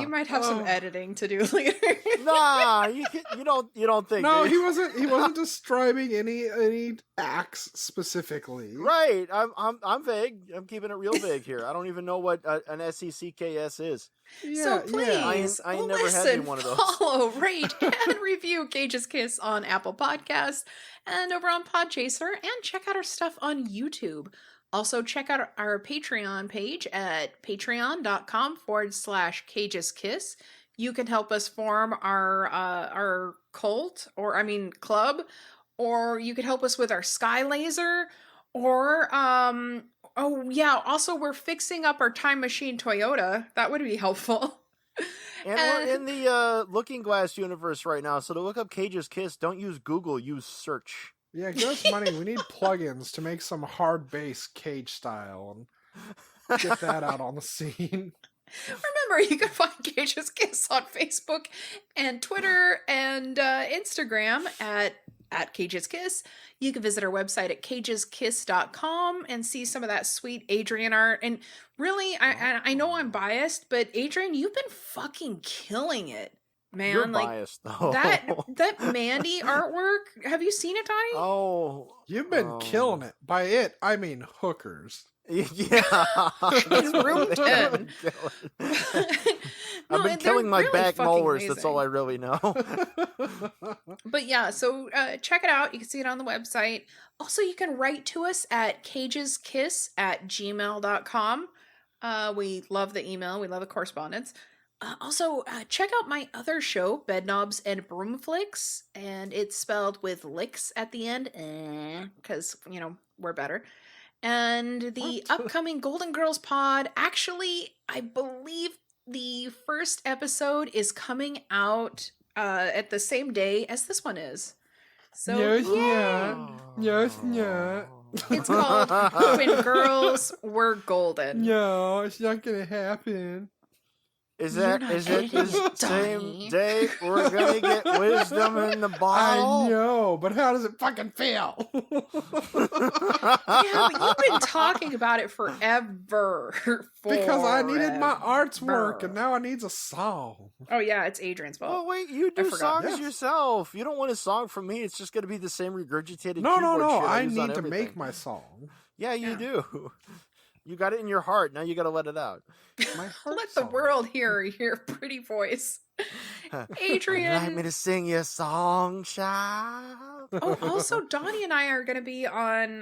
You might have some Oh. editing to do later. Nah, you don't think. No, do you? he wasn't describing any acts specifically. Right. I'm vague. I'm keeping it real vague here. I don't even know what an SECKS is. Yeah, So yeah. please, I never had listen, one of those. follow, rate, and review Cage's Kiss on Apple Podcasts and over on Podchaser, and check out our stuff on YouTube. Also, check out our Patreon page at patreon.com/Cage's Kiss. You can help us form our cult, club, or you could help us with our Sky Laser, or also we're fixing up our Time Machine Toyota. That would be helpful. And we're in the Looking Glass universe right now. So to look up Cage's Kiss, don't use Google, use search. Yeah, give us money. We need plugins to make some hard bass Cage style and get that out on the scene. Remember, you can find Cage's Kiss on Facebook and Twitter and Instagram at Cage's Kiss. You can visit our website at cageskiss.com and see some of that sweet Adrian art. And really, I know I'm biased, but Adrian, you've been fucking killing it, man. You're like biased, though. that Mandy artwork. Have you seen it, Donnie? Oh. You've been killing it. By it, I mean hookers. Yeah. He's room 10. I've been killing my really back fucking molars. That's all I amazing. really know. But yeah, so check it out. You can see it on the website. Also, you can write to us at cageskiss@gmail.com. We love the email. We love the correspondence. Also, check out my other show, Bedknobs and Broomflicks, and it's spelled with licks at the end, because, we're better. And the upcoming Golden Girls pod, actually, I believe the first episode is coming out at the same day as this one is. So, Yes, yeah. it's called When Girls Were Golden. No, it's not gonna happen. Is You're that not is it editing the it, same Donnie. day we're gonna get wisdom in the I bottle? know, but how does it fucking feel? Yeah, but you've been talking about it forever. Because I needed my art's work, Forever. and now I needs a song. Oh yeah, it's Adrian's fault. Oh wait, you I do forgot. songs Yes. yourself. You don't want a song from me. It's just gonna be the same regurgitated. No, keyboard shit I use on need to everything. make my song. Yeah, you Yeah. do. You got it in your heart. Now you got to let it out. My heart Let the song. world hear your pretty voice. Would Adrian. you like me to sing you a song, child? Oh, also, Donnie and I are going to be on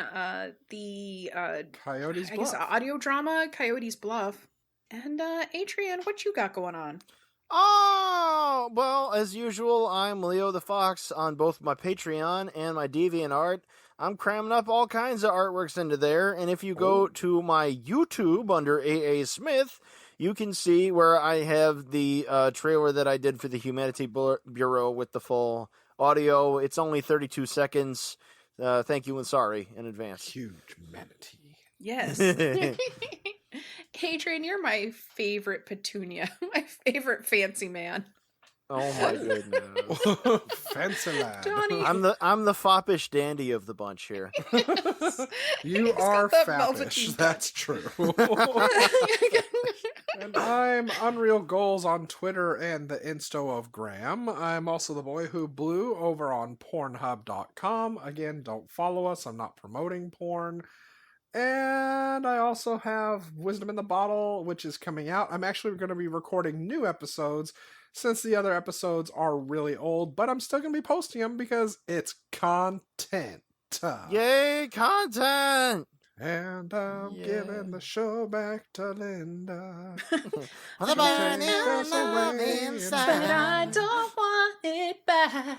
the Coyote's I guess Bluff. audio drama Coyote's Bluff. And Adrian, what you got going on? Oh, well, as usual, I'm Leo the Fox on both my Patreon and my DeviantArt. I'm cramming up all kinds of artworks into there, and if you go to my YouTube under AA Smith, you can see where I have the trailer that I did for the Humanity Bureau with the full audio. It's only 32 seconds. Thank you and sorry in advance. Huge manatee. Yes. Adrian, you're my favorite Petunia. My favorite fancy man. Oh my goodness. Fancy lad. Johnny. I'm the foppish dandy of the bunch here. You He's are got that fappish. velveteen That's true. And I'm Unreal Goals on Twitter and the Insto of Graham. I'm also the boy who blew over on Pornhub.com. Again, don't follow us. I'm not promoting porn. And I also have Wisdom in the Bottle, which is coming out. I'm actually going to be recording new episodes since the other episodes are really old, but I'm still going to be posting them because it's content. Yay, content! And I'm giving the show back to Linda. For the burning love But inside. I don't want it back.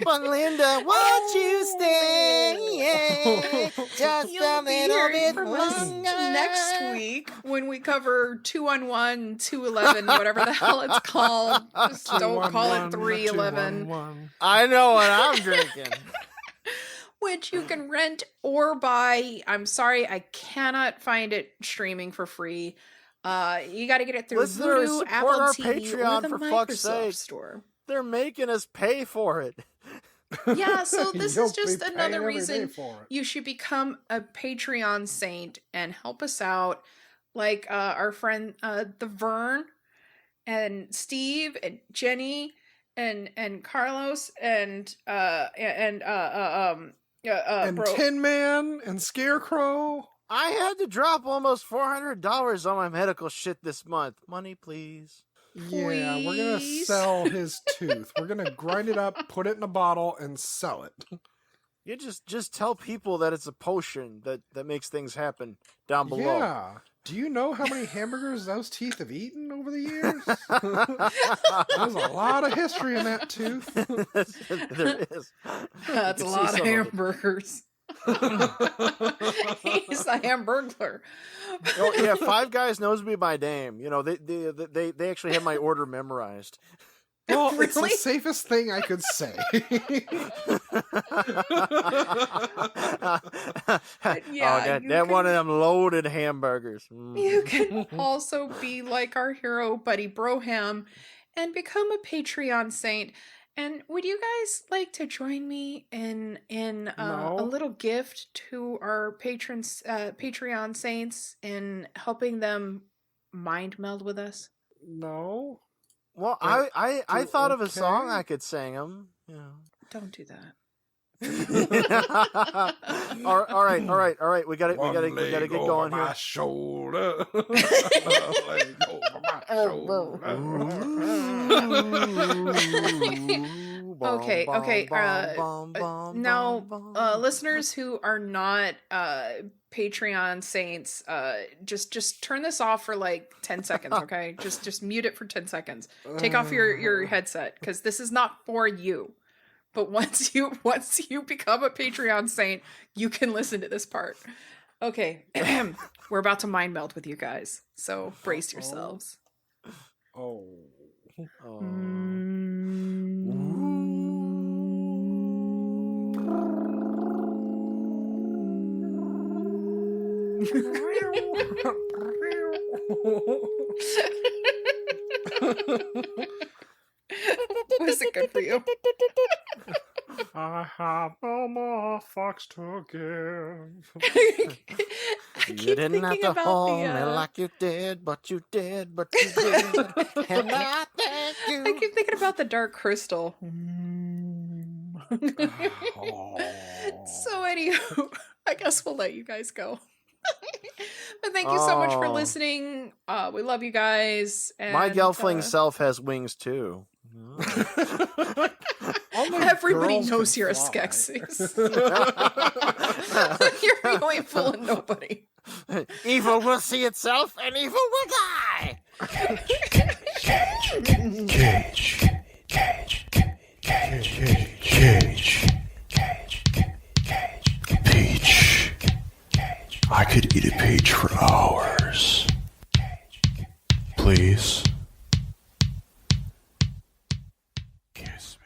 But Linda, won't you stay? Just a You'll be little hearing bit from us longer. next week when we cover 211, 211, whatever the hell it's called. Just don't call it 311. 211. I know what I'm drinking. Which you can rent or buy. I'm sorry, I cannot find it streaming for free. You got to get it through Listeners, Vudu, support Apple our TV, or Patreon, the for fuck's Microsoft sake. Store. They're making us pay for it. Yeah, so this You'll is just be paying another every day reason for it. you should become a Patreon saint and help us out. Like our friend the Vern and Steve and Jenny and Carlos and Tin Man and Scarecrow. I had to drop almost $400 on my medical shit this month. Money, please. Yeah, we're gonna Please. sell his tooth. We're gonna grind it up, put it in a bottle, and sell it. You just tell people that it's a potion that makes things happen down below. Yeah. Do you know how many hamburgers those teeth have eaten over the years? There's a lot of history in that tooth. There is. That's You a can see lot of some of it. hamburgers. He's a hamburglar. Oh yeah, Five Guys knows me by name. You know, they actually have my order memorized. Well, it's the Really? safest thing I could say. Yeah, that, you that one of can- them loaded hamburgers. You can also be like our hero, Buddy Broham, and become a Patreon saint. And would you guys like to join me in No. a little gift to our patrons, Patreon saints, in helping them mind meld with us? No. Well, I thought of a song okay. I could sing them. You know. Don't do that. all right. We gotta get going my here. shoulder. Another leg over my Okay, now, listeners who are not Patreon saints, just turn this off for like 10 seconds, okay? Just mute it for 10 seconds. Take off your headset, because this is not for you. But once you become a Patreon saint, you can listen to this part. Okay, we're about to mind meld with you guys, so brace yourselves. Oh. Was it good for you? I have no more fucks to give. I You keep didn't have thinking to about hold me the. like you did, but you did, but you did. And I thank you. I keep thinking about the Dark Crystal. Oh. So anywho, I guess we'll let you guys go. But thank you so much for Oh. listening. We love you guys. And, My gelfling self has wings too. Only everybody girls knows can you're a fly. Skeksis. You're going full of nobody. Evil will see itself, and evil will die. Peach. I could eat a peach for hours. Please. Kiss